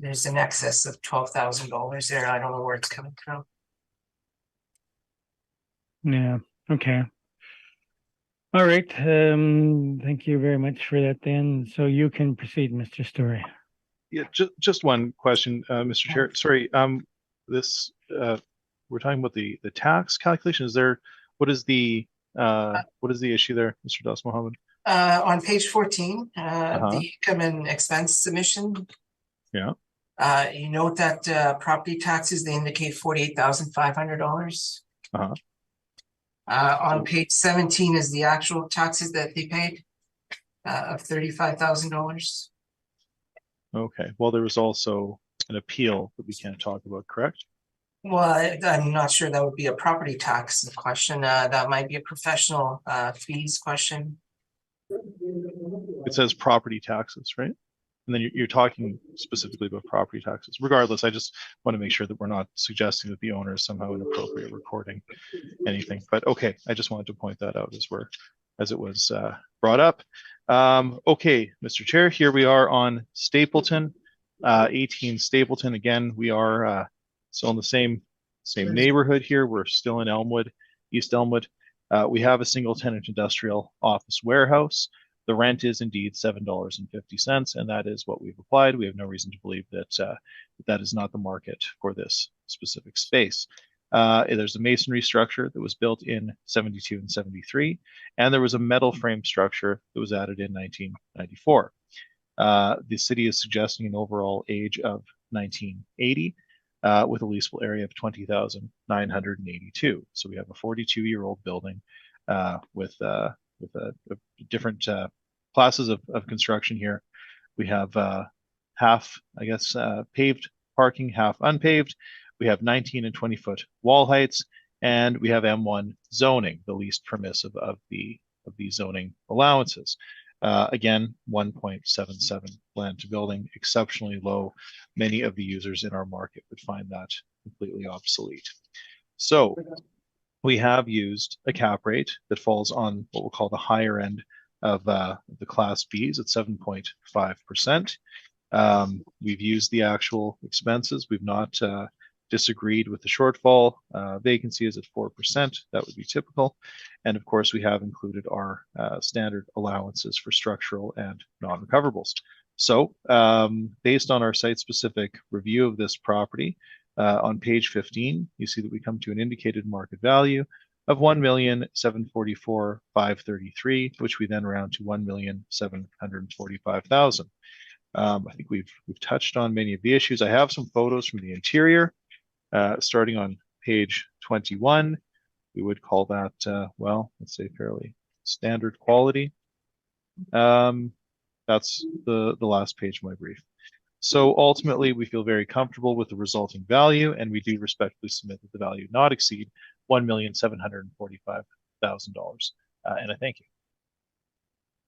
there's an excess of $12,000 there. I don't know where it's coming from. yeah, okay. All right, thank you very much for that then. So you can proceed, Mr. Story. Yeah, just one question, Mr. Chair. Sorry, this we're talking about the tax calculation. What is the issue there, Mr. Das Mohammed? On page 14, the income and expense submission. Yeah. You note that property taxes, they indicate $48,500. On page 17 is the actual taxes that they paid of $35,000. Okay, well, there was also an appeal that we can't talk about, correct? Well, I'm not sure that would be a property tax question. That might be a professional fees question. It says property taxes, right? And then you're talking specifically about property taxes. Regardless, I just want to make sure that we're not suggesting that the owner is somehow inappropriate recording anything. But okay, I just wanted to point that out as it was brought up. Okay, Mr. Chair, here we are on Stapleton, 18 Stapleton. Again, we are still in the same neighborhood here. We're still in Elmwood, East Elmwood. We have a single tenant industrial office warehouse. The rent is indeed $7.50, and that is what we've applied. We have no reason to believe that that is not the market for this specific space. There's a masonry structure that was built in 72 and 73, and there was a metal frame structure that was added in 1994. The city is suggesting an overall age of 1980 with a leasable area of 20,982. So we have a 42-year-old building with different classes of construction here. We have half, I guess, paved parking, half unpaved. We have 19 and 20 foot wall heights, and we have M1 zoning, the least permissive of the zoning allowances. Again, 1.77 land to building, exceptionally low. Many of the users in our market would find that completely obsolete. So we have used a cap rate that falls on what we'll call the higher end of the Class Bs at 7.5%. We've used the actual expenses. We've not disagreed with the shortfall. Vacancy is at 4%. That would be typical. And of course, we have included our standard allowances for structural and non-recoverables. So based on our site-specific review of this property, on page 15, you see that we come to an indicated market value of $1,744,533, which we then round to $1,745,000. I think we've touched on many of the issues. I have some photos from the interior, starting on page 21. we would call that, well, let's say fairly standard quality. That's the last page of my brief. So ultimately, we feel very comfortable with the resulting value, and we do respectfully submit that the value not exceed $1,745,000. And I thank you.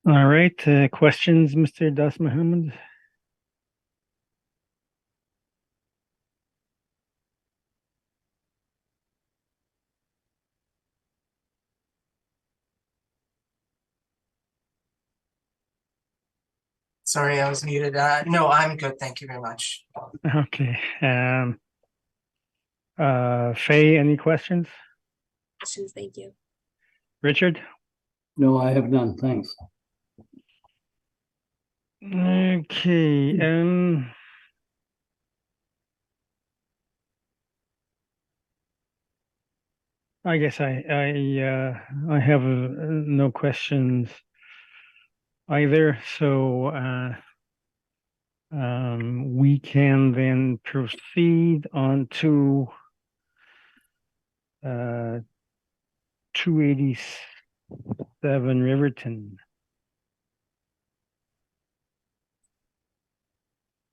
All right, questions, Mr. Das Mohammed? Sorry, I was muted. No, I'm good. Thank you very much. Okay. Faye, any questions? Questions, thank you. Richard? No, I have none, thanks. Okay, I guess I have no questions either, so we can then proceed on to 287 Riverton.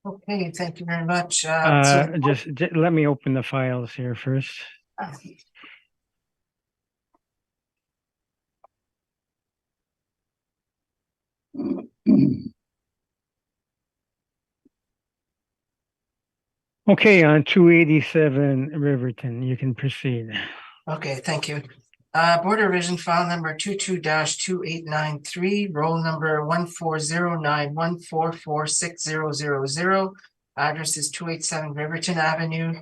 Okay, thank you very much. Just let me open the files here first. Okay, on 287 Riverton, you can proceed. Okay, thank you. Board of Revision file number 22-2893, roll number 14091446000. Address is 287 Riverton Avenue.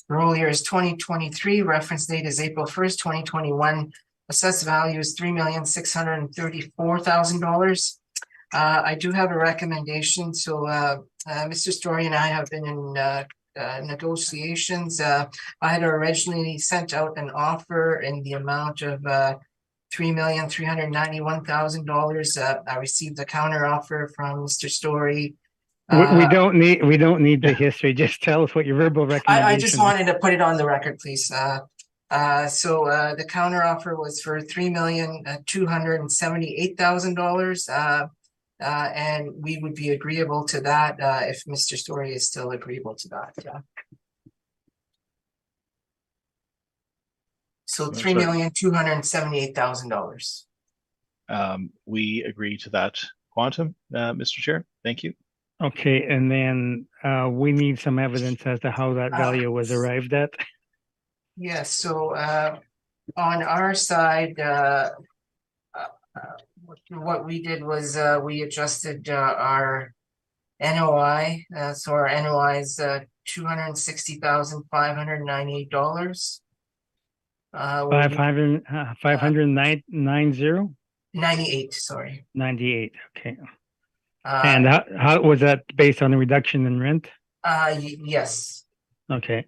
Roll year is 2023, reference date is April 1st, 2021. Assessed value is $3,634,000. I do have a recommendation. So Mr. Story and I have been in negotiations. I had originally sent out an offer in the amount of $3,391,000. I received a counter offer from Mr. Story. We don't need the history. Just tell us what your verbal recommendation. I just wanted to put it on the record, please. So the counter offer was for $3,278,000. And we would be agreeable to that if Mr. Story is still agreeable to that. Yeah. So $3,278,000. We agree to that quantum, Mr. Chair. Thank you. Okay, and then we need some evidence as to how that value was arrived at. Yes, so on our side, what we did was we adjusted our NOI. So our NOI is $260,598. 590? 98, sorry. 98, okay. And how was that based on the reduction in rent? Yes. Okay.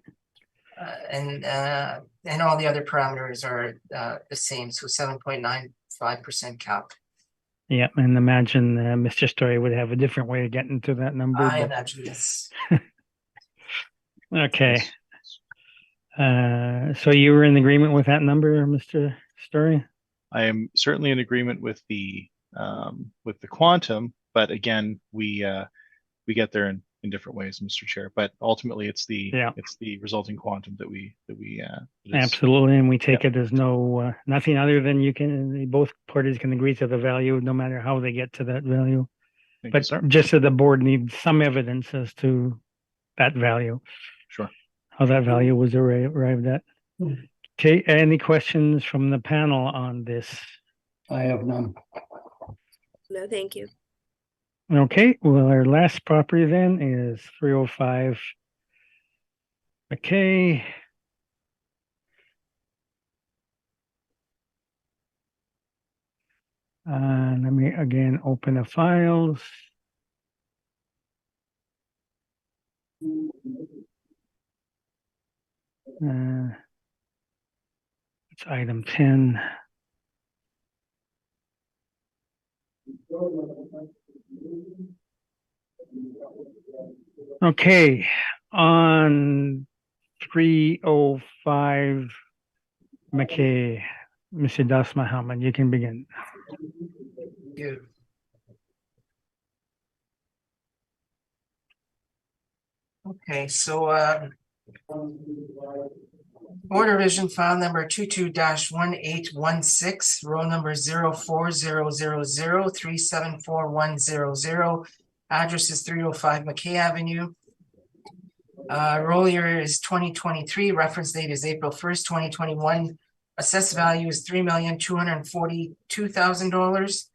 And all the other parameters are the same, so 7.95% cap. Yeah, and imagine Mr. Story would have a different way of getting to that number. I imagine, yes. Okay. So you were in agreement with that number, Mr. Story? I am certainly in agreement with the quantum, but again, we get there in different ways, Mr. Chair. But ultimately, it's the resulting quantum that we absolutely, and we take it as nothing other than both parties can agree to the value, no matter how they get to that value. But just that the board needs some evidence as to that value. Sure. How that value was arrived at. Okay, any questions from the panel on this? I have none. No, thank you. Okay, well, our last property then is 305 McKay. Let me again open the files. It's item 10. Okay, on 305 McKay. Mr. Das Muhammad, you can begin. You. Okay, so Board Revision File Number 22-1816, roll number 040003744100. Address is 305 McKay Avenue. Roll year is 2023, reference date is April 1st, 2021. Assessed value is $3,242,000.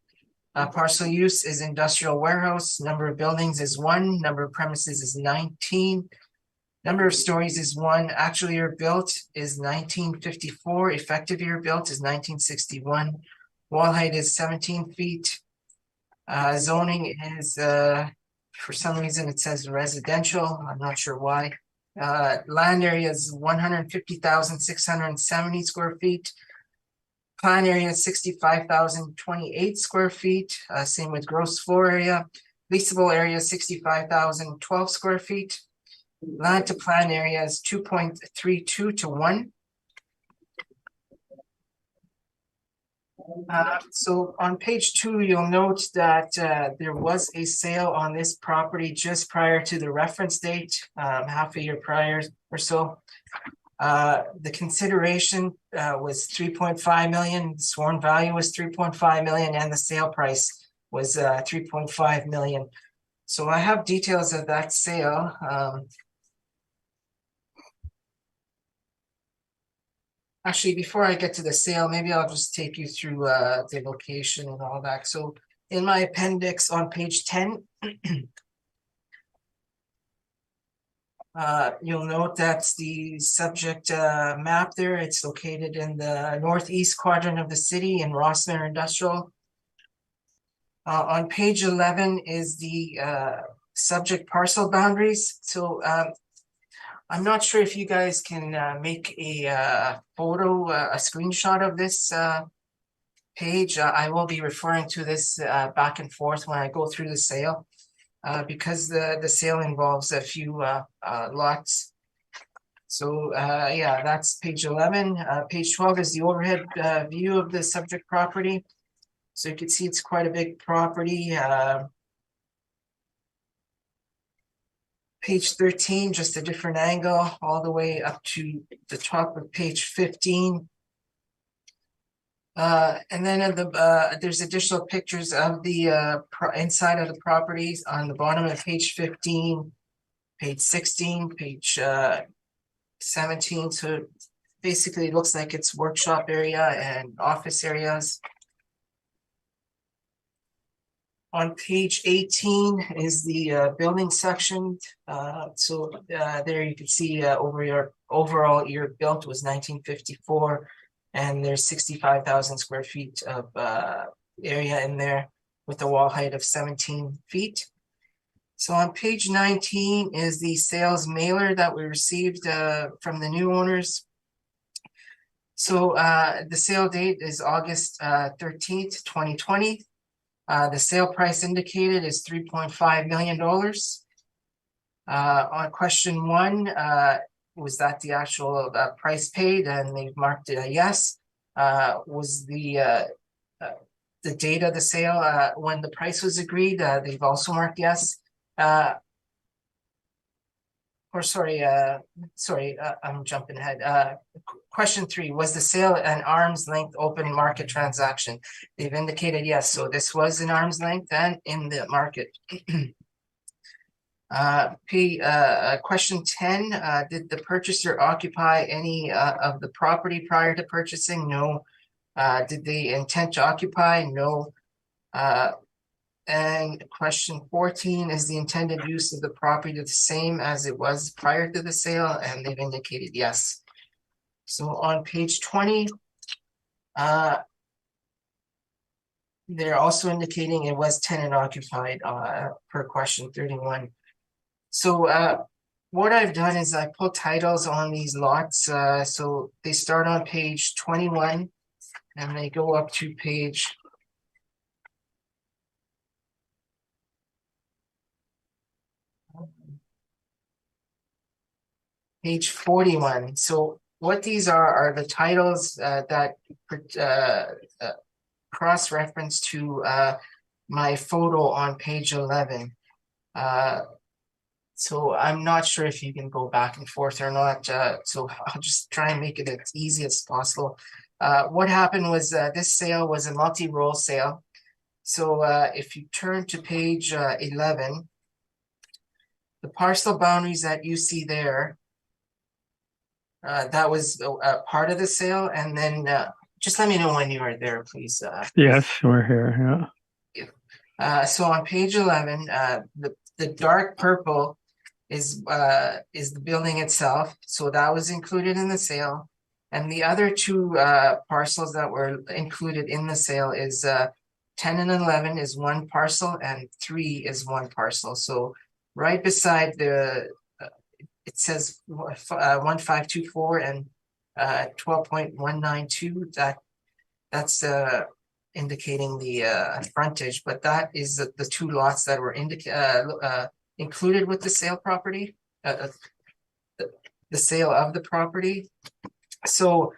Parcel use is industrial warehouse. Number of buildings is 1. Number of premises is 19. Number of stories is 1. Actual year built is 1954. Effective year built is 1961. Wall height is 17 feet. Zoning is, for some reason it says residential. I'm not sure why. Land area is 150,670 square feet. Plan area is 65,028 square feet. Same with gross floor area. Leasable area is 65,012 square feet. Land to plan area is 2.32 to 1. So on page 2, you'll note that there was a sale on this property just prior to the reference date, half a year prior or so. The consideration was 3.5 million, sworn value was 3.5 million, and the sale price was 3.5 million. So I have details of that sale. Actually, before I get to the sale, maybe I'll just take you through the location and all that. So in my appendix on page 10, you'll note that's the subject map there. It's located in the northeast quadrant of the city in Rossmere Industrial. On page 11 is the subject parcel boundaries. So I'm not sure if you guys can make a photo, a screenshot of this page. I will be referring to this back and forth when I go through the sale, because the sale involves a few lots. So yeah, that's page 11. Page 12 is the overhead view of the subject property. So you can see it's quite a big property. Page 13, just a different angle, all the way up to the top of page 15. And then there's additional pictures of the inside of the properties on the bottom of page 15, page 16, page 17. So basically it looks like it's workshop area and office areas. On page 18 is the building section. So there you can see overall year built was 1954, and there's 65,000 square feet of area in there with a wall height of 17 feet. So on page 19 is the sales mailer that we received from the new owners. So the sale date is August 13th, 2020. The sale price indicated is $3.5 million. On question 1, was that the actual price paid? And they've marked yes. Was the date of the sale when the price was agreed? They've also marked yes. I'm jumping ahead. Question 3, was the sale an arm's length open market transaction? They've indicated yes, so this was an arm's length and in the market. Question 10, did the purchaser occupy any of the property prior to purchasing? No. Did they intend to occupy? No. And question 14, is the intended use of the property the same as it was prior to the sale? And they've indicated yes. So on page 20, they're also indicating it was tenant occupied per question 31. So what I've done is I put titles on these lots. So they start on page 21 and they go up to page 41. So what these are the titles that cross-reference to my photo on page 11. So I'm not sure if you can go back and forth or not. So I'll just try and make it as easy as possible. What happened was this sale was a multi-role sale. So if you turn to page 11, the parcel boundaries that you see there, that was part of the sale. And then just let me know when you are there, please. Yes, we're here, So on page 11, the dark purple is the building itself. So that was included in the sale. And the other two parcels that were included in the sale is 10 and 11 is one parcel and 3 is one parcel. So right beside the, it says 1524 and 12.192, that's indicating the frontage, but that is the two lots that were included with the sale property, the sale of the property. So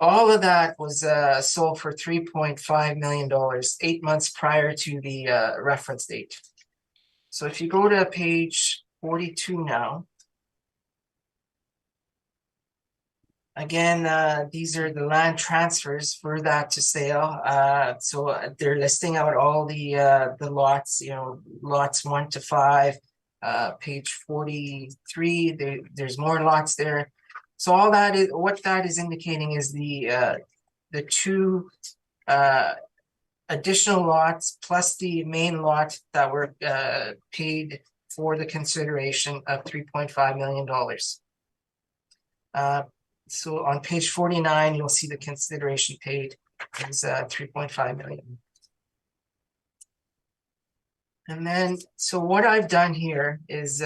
all of that was sold for $3.5 million, 8 months prior to the reference date. So if you go to page 42 now, again, these are the land transfers for that to sale. So they're listing out all the lots, you know, lots 1 to 5. Page 43, there's more lots there. So all that is, what that is indicating is the two additional lots plus the main lot that were paid for the consideration of $3.5 million. So on page 49, you'll see the consideration paid is 3.5 million. And then, so what I've done here is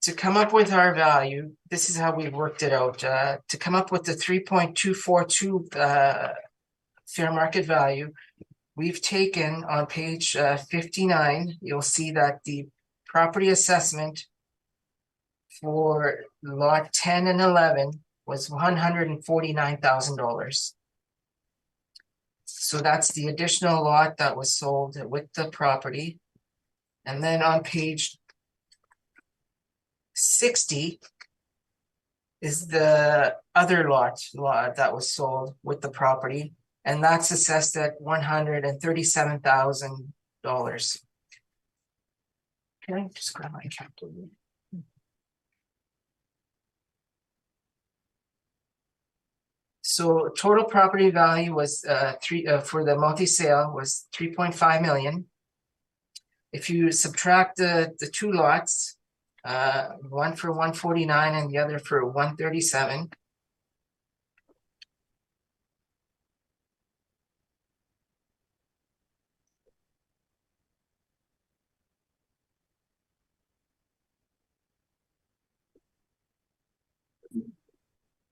to come up with our value. This is how we worked it out. To come up with the 3.242 fair market value, we've taken on page 59, you'll see that the property assessment for lot 10 and 11 was $149,000. So that's the additional lot that was sold with the property. And then on page 60 is the other lot that was sold with the property, and that's assessed at $137,000. Can I just grab my calculator? So total property value was for the multi-sale was 3.5 million. If you subtract the two lots, one for 149 and the other for 137.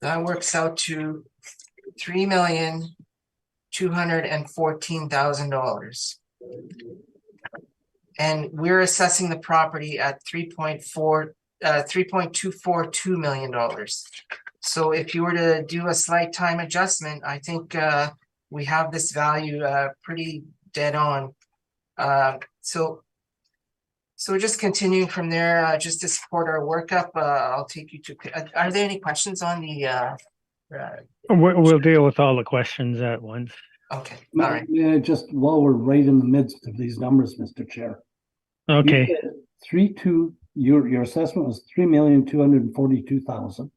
That works out to $3,214,000. And we're assessing the property at $3.242 million. So if you were to do a slight time adjustment, I think we have this value pretty dead on. So just continuing from there, just to support our workup, I'll take you to, are there any questions on the? We'll deal with all the questions at once. Okay, all right. May I just, while we're right in the midst of these numbers, Mr. Chair. Okay, Your assessment was $3,242,000.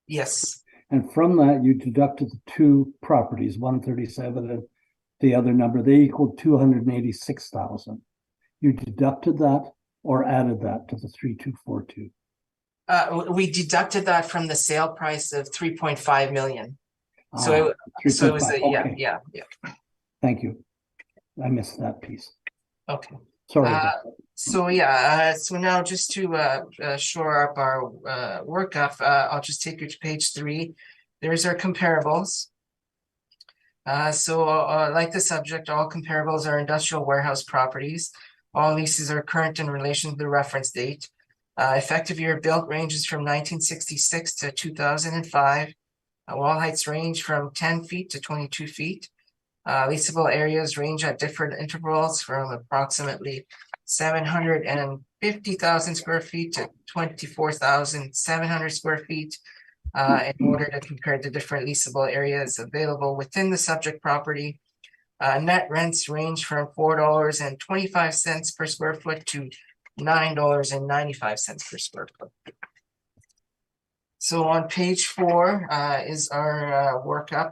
Yes, And from that, you deducted the two properties, 137 and the other number, they equaled 286,000. You deducted that or added that to the 3,242? we deducted that from the sale price of 3.5 million. So it was, okay. yeah. Thank you. I missed that piece. Okay. Sorry. So now just to shore up our workup, I'll just take you to page 3. There's our comparables. Like the subject, all comparables are industrial warehouse properties. All leases are current in relation to the reference date. Effective year built ranges from 1966 to 2005. Wall heights range from 10 feet to 22 feet. Leasable areas range at different intervals from approximately 750,000 square feet to 24,700 square feet. In order to compare the different leasable areas available within the subject property. Net rents range from $4.25 per square foot to $9.95 per square foot. So on page 4 is our workup.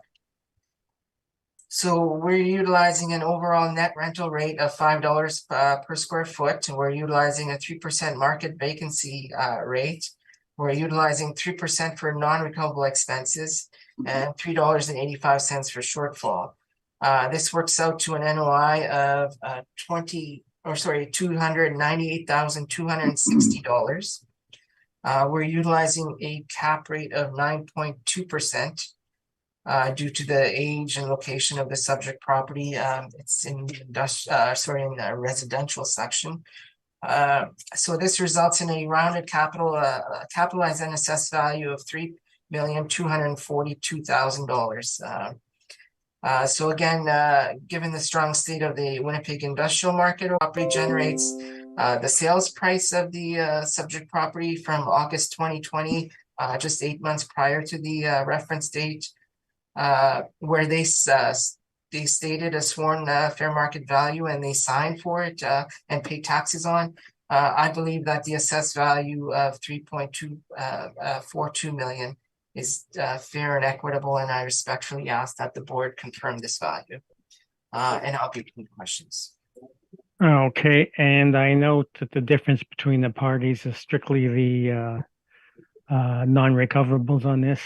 So we're utilizing an overall net rental rate of $5 per square foot. We're utilizing a 3% market vacancy rate. We're utilizing 3% for non-recoverable expenses and $3.85 for shortfall. This works out to an NOI of $298,260. We're utilizing a cap rate of 9.2%. Due to the age and location of the subject property. It's in the residential section. So this results in a rounded capitalized and assessed value of $3,242,000. So again, given the strong state of the Winnipeg industrial market, property generates the sales price of the subject property from August 2020, just 8 months prior to the reference date. Where they stated a sworn fair market value and they signed for it and paid taxes on. I believe that the assessed value of $3.242 million is fair and equitable, and I respectfully ask that the board confirm this value. And I'll be taking questions. Okay, and I note that the difference between the parties is strictly the non-recoverables on this.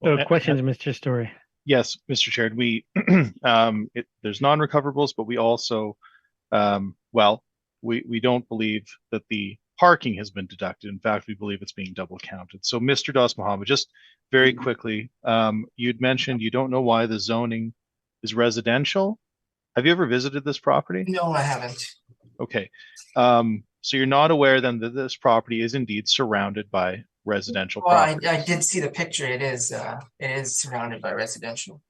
So questions, Mr. Story? Yes, Mr. Chair. We there's non-recoverables, but we also we don't believe that the parking has been deducted. In fact, we believe it's being double counted. So, Mr. Das Mohammed, just very quickly, you'd mentioned you don't know why the zoning is residential. Have you ever visited this property? No, I haven't. Okay, so you're not aware then that this property is indeed surrounded by residential properties. I did see the picture. It is surrounded by residential.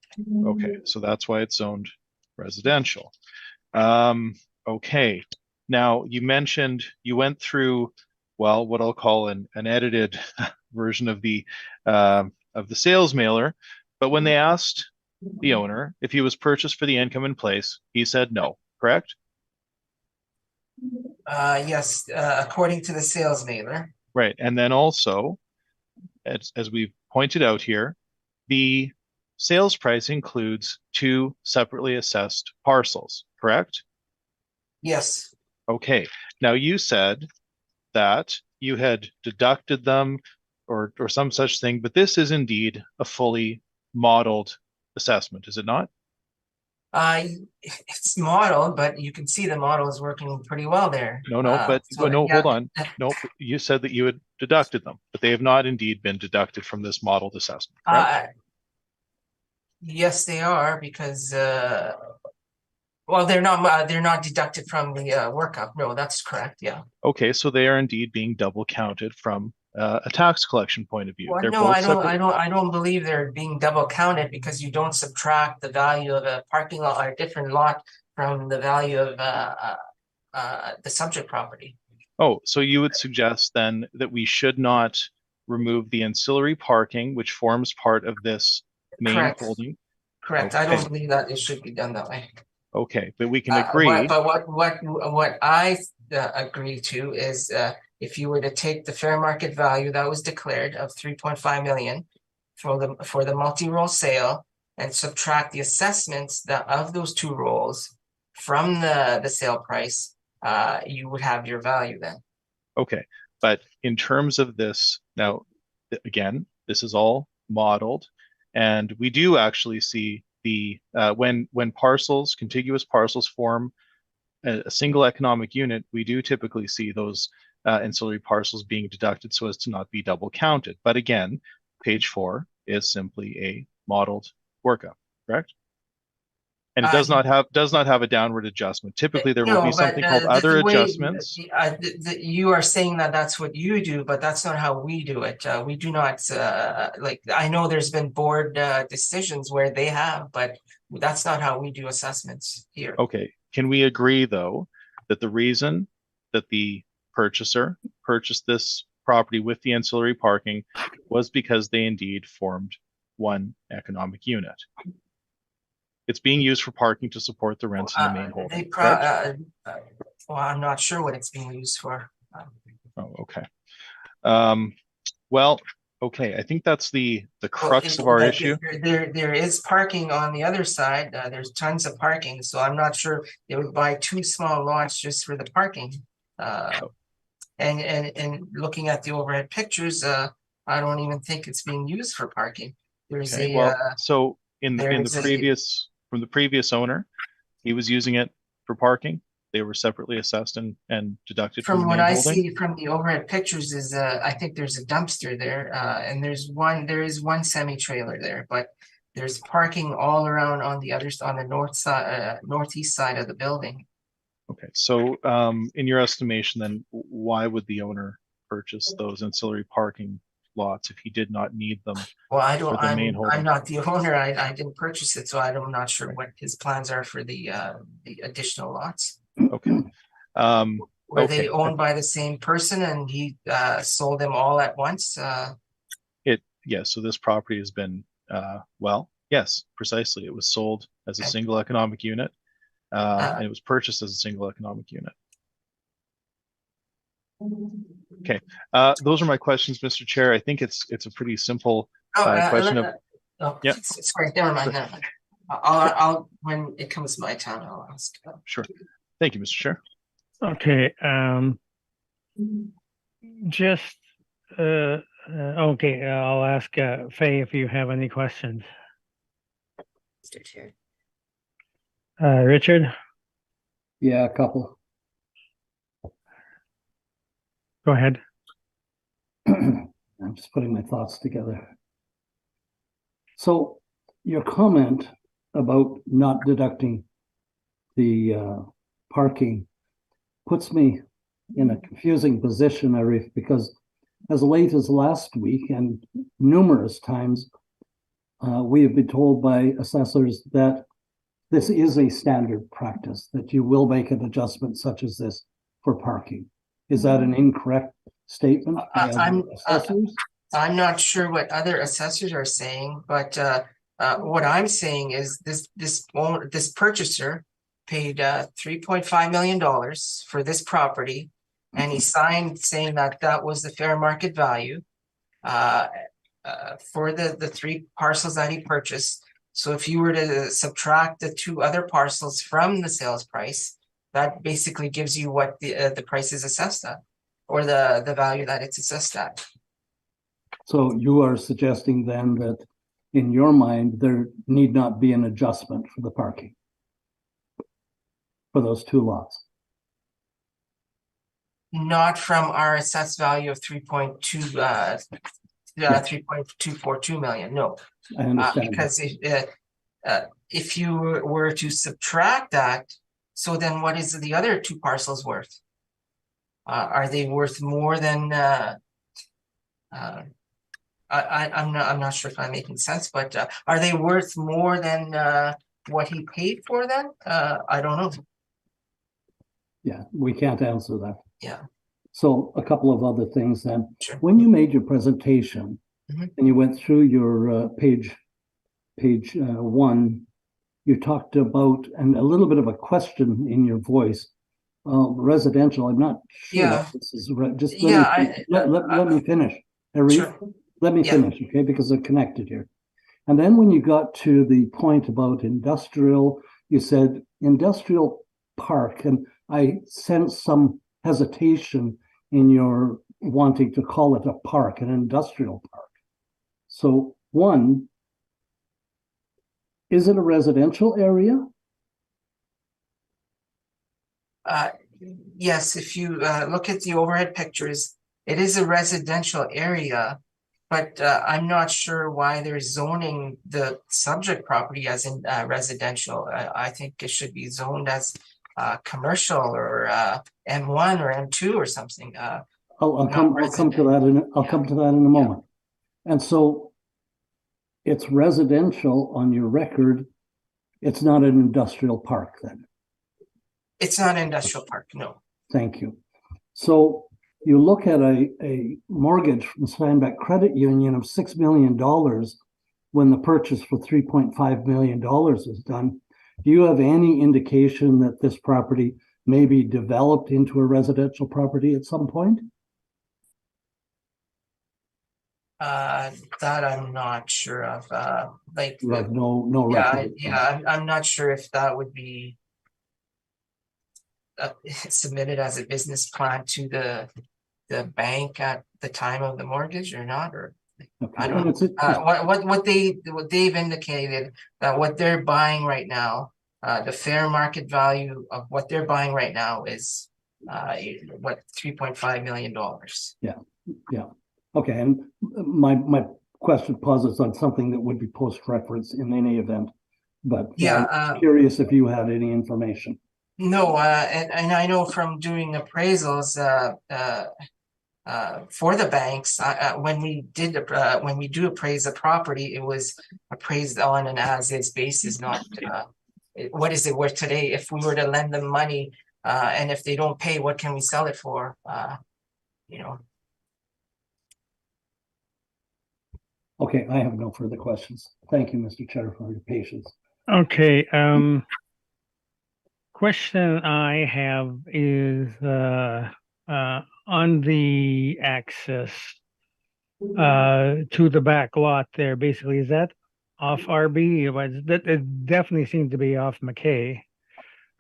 Okay, so that's why it's zoned residential. Okay, now you mentioned you went through, well, what I'll call an edited version of the sales mailer, but when they asked the owner if he was purchased for the income in place, he said no, correct? Yes, according to the sales mailer. Right, and then also, as we've pointed out here, the sales price includes 2 separately assessed parcels, correct? Yes. Okay, now you said that you had deducted them or some such thing, but this is indeed a fully modeled assessment, is it not? It's modeled, but you can see the model is working pretty well there. No, hold on. No, you said that you had deducted them, but they have not indeed been deducted from this modeled assessment, correct? Yes, they are, because well, they're not deducted from the workup. No, that's correct. Yeah. Okay, so they are indeed being double counted from a tax collection point of view. Well, no, I don't believe they're being double counted, because you don't subtract the value of a parking lot or a different lot from the value of the subject property. Oh, so you would suggest then that we should not remove the ancillary parking, which forms part of this main holding? Correct. Okay. I don't believe that it should be done that way. Okay, but we can agree. But what I agree to is if you were to take the fair market value that was declared of 3.5 million for the multi-roll sale and subtract the assessments of those 2 rolls from the sale price, you would have your value then. Okay, but in terms of this, now, again, this is all modeled, and we do actually see the when contiguous parcels form a single economic unit, we do typically see those ancillary parcels being deducted so as to not be double counted. But again, page 4 is simply a modeled workup, correct? And it does not have a downward adjustment. Typically, there will No, be but, something called the other way- adjustments. You are saying that that's what you do, but that's not how we do it. We do not, like, I know there's been board, decisions where they have, but that's not how we do assessments here. Okay, can we agree though that the reason that the purchaser purchased this property with the ancillary parking was because they indeed formed one economic unit? It's being used for parking to support the rents in the main holding, correct? Well, I'm not sure what it's being used for. Oh, okay. Well, okay, I think that's the crux of our Like, issue. There is parking on the other side. There's tons of parking, so I'm not sure they would buy two small lots just for the parking. And looking at the overhead pictures, I don't even think it's being used for parking. There's Okay, a, well, so from there's the previous owner, he was using it for parking. They were separately assessed and deducted from from the what main I holding. see from the overhead pictures is, I think there's a dumpster there, and there is one semi-trailer there, but there's parking all around on the north side, northeast side of the building. Okay, so in your estimation, then why would the owner purchase those ancillary parking lots if he did not need them? Well, For the main I'm holding. not the owner. I didn't purchase it, so I'm not sure what his plans are for the additional lots. Okay. Were they Okay. owned by the same person and he sold them all at once? Yes, so this property has been well, yes, precisely. It was sold as a Okay. single economic unit, and it was purchased as a single economic unit. Okay, those are my questions, Mr. Chair. I think it's a pretty simple question of. Yeah. Sorry, never mind. I'll when it comes to my turn, I'll ask. Sure. Thank you, Mr. Chair. Okay, just, okay, I'll ask, Faye if you have any questions. Mr. Chair. Richard, Yeah, a couple. go ahead. I'm just putting my thoughts together. So your comment about not deducting the parking puts me in a confusing position, Arif, because as late as last week and numerous times, we have been told by assessors that this is a standard practice, that you will make an adjustment such as this for parking. Is that an incorrect statement by other assessors? I'm not sure what other assessors are saying, but what I'm saying is this purchaser paid $3.5 million for this property, and he signed saying that that was the fair market value for the three parcels that he purchased. So if you were to subtract the two other parcels from the sales price, that basically gives you what the price is assessed at, or the value that it's assessed at. So you are suggesting then that in your mind, there need not be an adjustment for the parking for those two lots? Not from our assessed value of 3.242 million, no. I understand. Because if you were to subtract that, so then what is the other two parcels worth? Are they worth more than I'm not sure if I'm making sense, but are they worth more than what he paid for them? I don't know. Yeah, we can't answer that. Yeah. So a couple of other things then. Sure. When you made your presentation Mhm. and you went through your page 1, you talked about, and a little bit of a question in your voice, residential. I'm not sure. Yeah. This is just Yeah, let me finish. Arif, Sure. let me Yeah. finish, okay? Because they're connected here. And then when you got to the point about industrial, you said industrial park, and I sense some hesitation in your wanting to call it a park, an industrial park. So one, is it a residential area? Yes, if you look at the overhead pictures, it is a residential area, but I'm not sure why they're zoning the subject property as in residential. I think it should be zoned as commercial or M1 or M2 or something. I'll come to that in a moment. And so it's residential on your record. It's not an industrial park then. It's not an industrial park, no. Thank you. So you look at a mortgage from Steinbeck Credit Union of $6 million when the purchase for $3.5 million is done. Do you have any indication that this property may be developed into a residential property at some point? That I'm not sure of. Like You have no record. I'm not sure if that would be submitted as a business plan to the bank at the time of the mortgage or not, or Okay. I don't know. What they've indicated that what they're buying right now, the fair market value of what they're buying right now is what $3.5 million. Yeah. Okay, and my question posits on something that would be post-reference in any event, but I'm curious if you had any information. No, and I know from doing appraisals for the banks, when we do appraise a property, it was appraised on an as-is basis, not what is it worth today. If we were to lend them money, and if they don't pay, what can we sell it for? You know. Okay, I have no further questions. Thank you, Mr. Chair, for your patience. Okay, question I have is on the access to the back lot there. Basically, is that off RB? It definitely seems to be off McKay.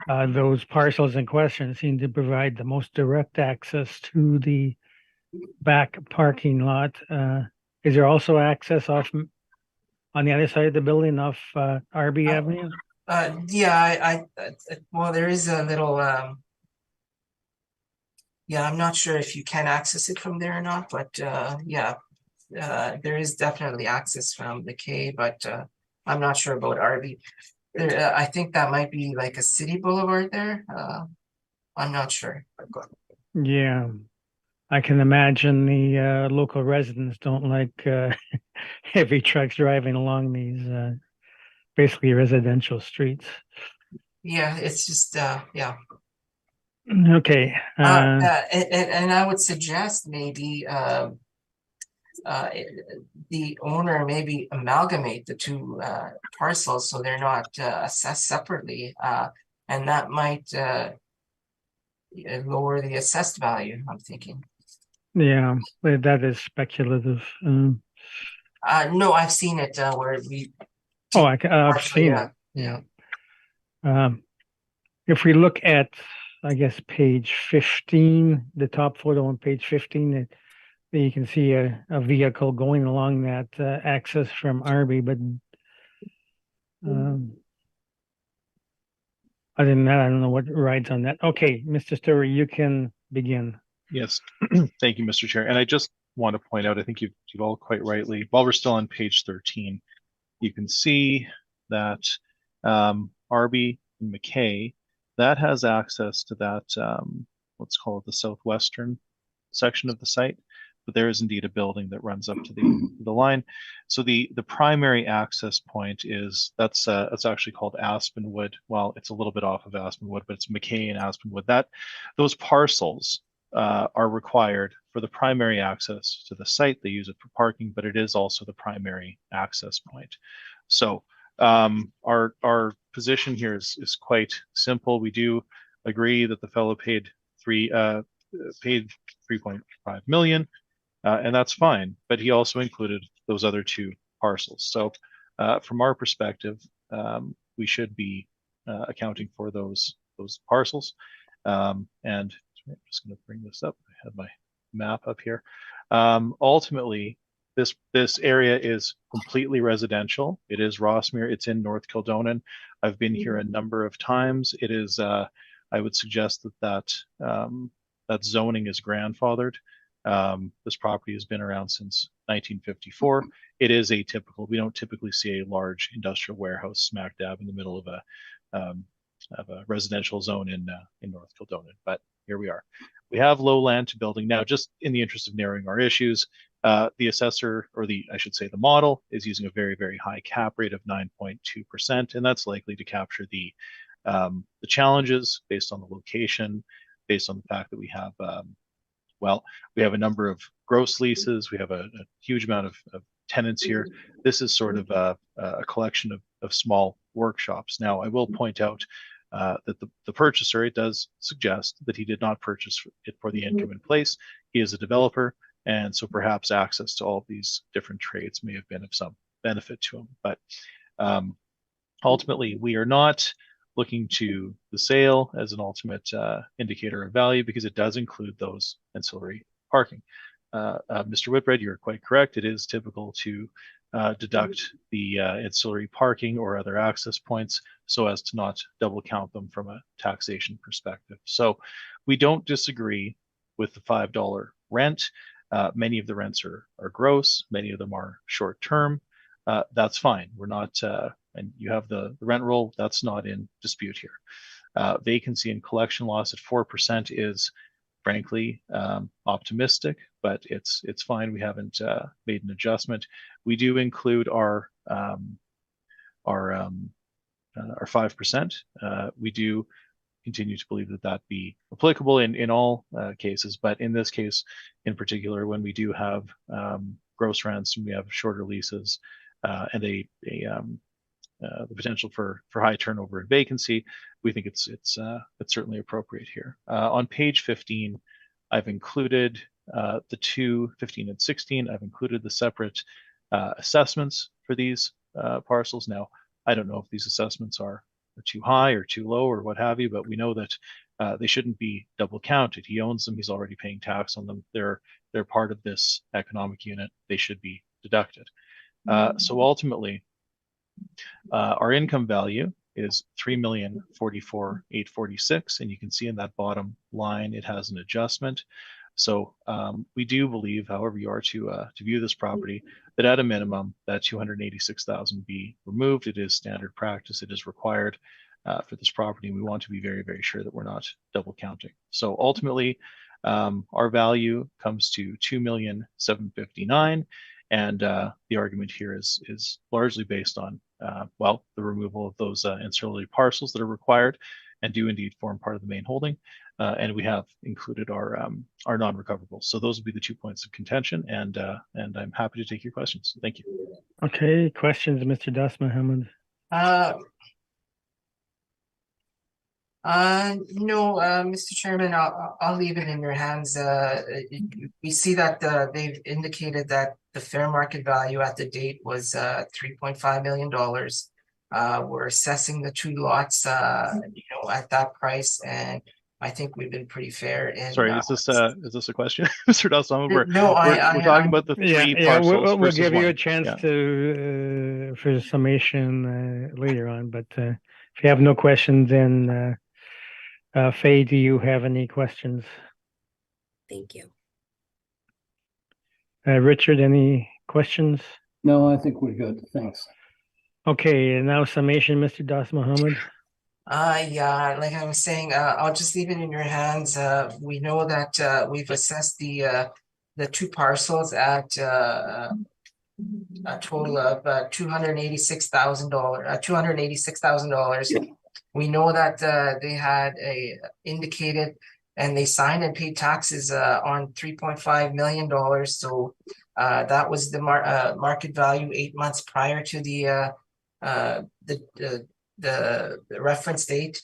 Those parcels in question seem to provide the most direct access to the back parking lot. Is there also access off on the other side of the building off RB Avenue? Yeah, well, there is a little yeah, I'm not sure if you can access it from there or not, but yeah, there is definitely access from the K, but I'm not sure about RB. I think that might be like a city boulevard there. I'm not sure. Yeah, I can imagine the local residents don't like heavy trucks driving along these basically residential streets. Yeah, it's just yeah. Okay. And I would suggest maybe the owner maybe amalgamate the two parcels so they're not assessed separately, and that might lower the assessed value, I'm thinking. Yeah, but that is speculative. No, I've seen it where we. I've seen it. Yeah. If we look at, I guess, page 15, the top photo on page 15, you can see a vehicle going along that access from Arby, but other than that, I don't know what rides on that. Okay, Mr. Story, you can begin. Yes, thank you, Mr. Chair. And I just want to point out, I think you've all quite rightly, while we're still on page 13, you can see that Arby and McKay, that has access to that, let's call it the southwestern section of the site, but there is indeed a building that runs up to the line. So the primary access point is, that's actually called Aspenwood. Well, it's a little bit off of Aspenwood, but it's McKay and Aspenwood. Those parcels are required for the primary access to the site. They use it for parking, but it is also the primary access point. So our position here is quite simple. We do agree that the fellow paid 3.5 million, and that's fine. But he also included those other two parcels. So from our perspective, we should be accounting for those parcels. And I'm just going to bring this up. I have my map up here. Ultimately, this area is completely residential. It is Rossmere. It's in North Kildonan. I've been here a number of times. It is. I would suggest that zoning is grandfathered. This property has been around since 1954. It is atypical. We don't typically see a large industrial warehouse smack dab in the middle of a residential zone in North Kildonan, but here we are. We have low land to building. Now, just in the interest of narrowing our issues, the assessor, or I should say the model, is using a very, very high cap rate of 9.2%, and that's likely to capture the challenges based on the location, based on the fact that we have, we have a number of gross leases, we have a huge amount of tenants here. This is sort of a collection of small workshops. Now, I will point out that the purchaser, it does suggest that he did not purchase it for the income in place. He is a developer, and so perhaps access to all of these different trades may have been of some benefit to him. But ultimately, we are not looking to the sale as an ultimate indicator of value, because it does include those ancillary parking. Mr. Whitbread, you're quite correct. It is typical to deduct the ancillary parking or other access points so as to not double count them from a taxation perspective. So we don't disagree with the $5 rent. Many of the rents are gross. Many of them are short term. That's fine. We're not, and you have the rent roll, that's not in dispute here. Vacancy and collection loss at 4% is frankly optimistic, but it's fine. We haven't made an adjustment. We do include our 5%. We do continue to believe that be applicable in all cases, but in this case in particular, when we do have gross rents and we have shorter leases and the potential for high turnover and vacancy, we think it's certainly appropriate here. On page 15, I've included the 15 and 16. I've included the separate assessments for these parcels. Now, I don't know if these assessments are too high or too low or what have you, but we know that they shouldn't be double counted. He owns them. He's already paying tax on them. They're part of this economic unit. They should be deducted. So ultimately, our income value is $3,044,846, and you can see in that bottom line it has an adjustment. So we do believe, however you are to view this property, that at a minimum that $286,000 be removed. It is standard practice. It is required for this property, and we want to be very, very sure that we're not double counting. So ultimately, our value comes to $2,759,000. And the argument here is largely based on, the removal of those ancillary parcels that are required and do indeed form part of the main holding. And we have included our non-recoverables. So those would be the 2 points of contention, and I'm happy to take your questions. Thank you. Okay, questions, Mr. Das Mohammed? No, Mr. Chairman, I'll leave it in your hands. We see that they've indicated that the fair market value at the date was $3.5 million. We're assessing the two lots, at that price, and I think we've been pretty fair. In, sorry, is this a question, Mr. Das Mohammed? No, we're talking about the three parcels. We'll give you one. a chance to for summation later on, but if you have no questions, then Faye, do you have any questions? Thank you. Richard, any questions? No, I think we're good. Thanks. Okay, and now summation, Mr. Das Mohammed. Yeah, like I was saying, I'll just leave it in your hands. We know that we've assessed the two parcels at a total of $286,000. We know that they had indicated and they signed and paid taxes on $3.5 million. So that was the market value 8 months prior to the reference date.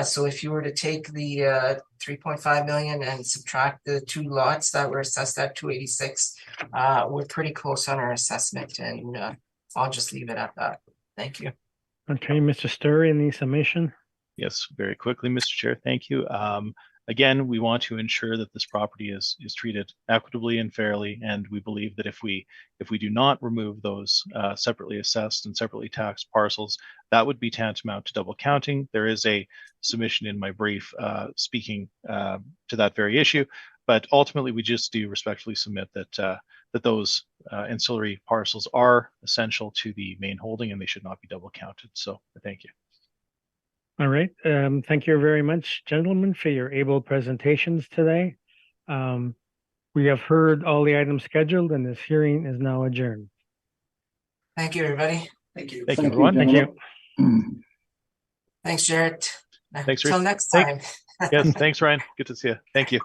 So if you were to take the 3.5 million and subtract the two lots that were assessed at 286, we're pretty close on our assessment, and I'll just leave it at that. Thank you. Okay, Mr. Sturry, any summation? Yes, very quickly, Mr. Chair. Thank you. Again, we want to ensure that this property is treated equitably and fairly, and we believe that if we do not remove those separately assessed and separately taxed parcels, that would be tantamount to double counting. There is a submission in my brief speaking to that very issue, But ultimately, we just do respectfully submit that that those ancillary parcels are essential to the main holding and they should not be double counted. So thank you. All right. Thank you very much, gentlemen, for your able presentations today. We have heard all the items scheduled and this hearing is now adjourned. Thank you, everybody. Thank you. Thank you, everyone. Thank you. Thanks, Jared. Thanks, Rick. Till next time. Yes, thanks, Ryan. Good to see you. Thank you.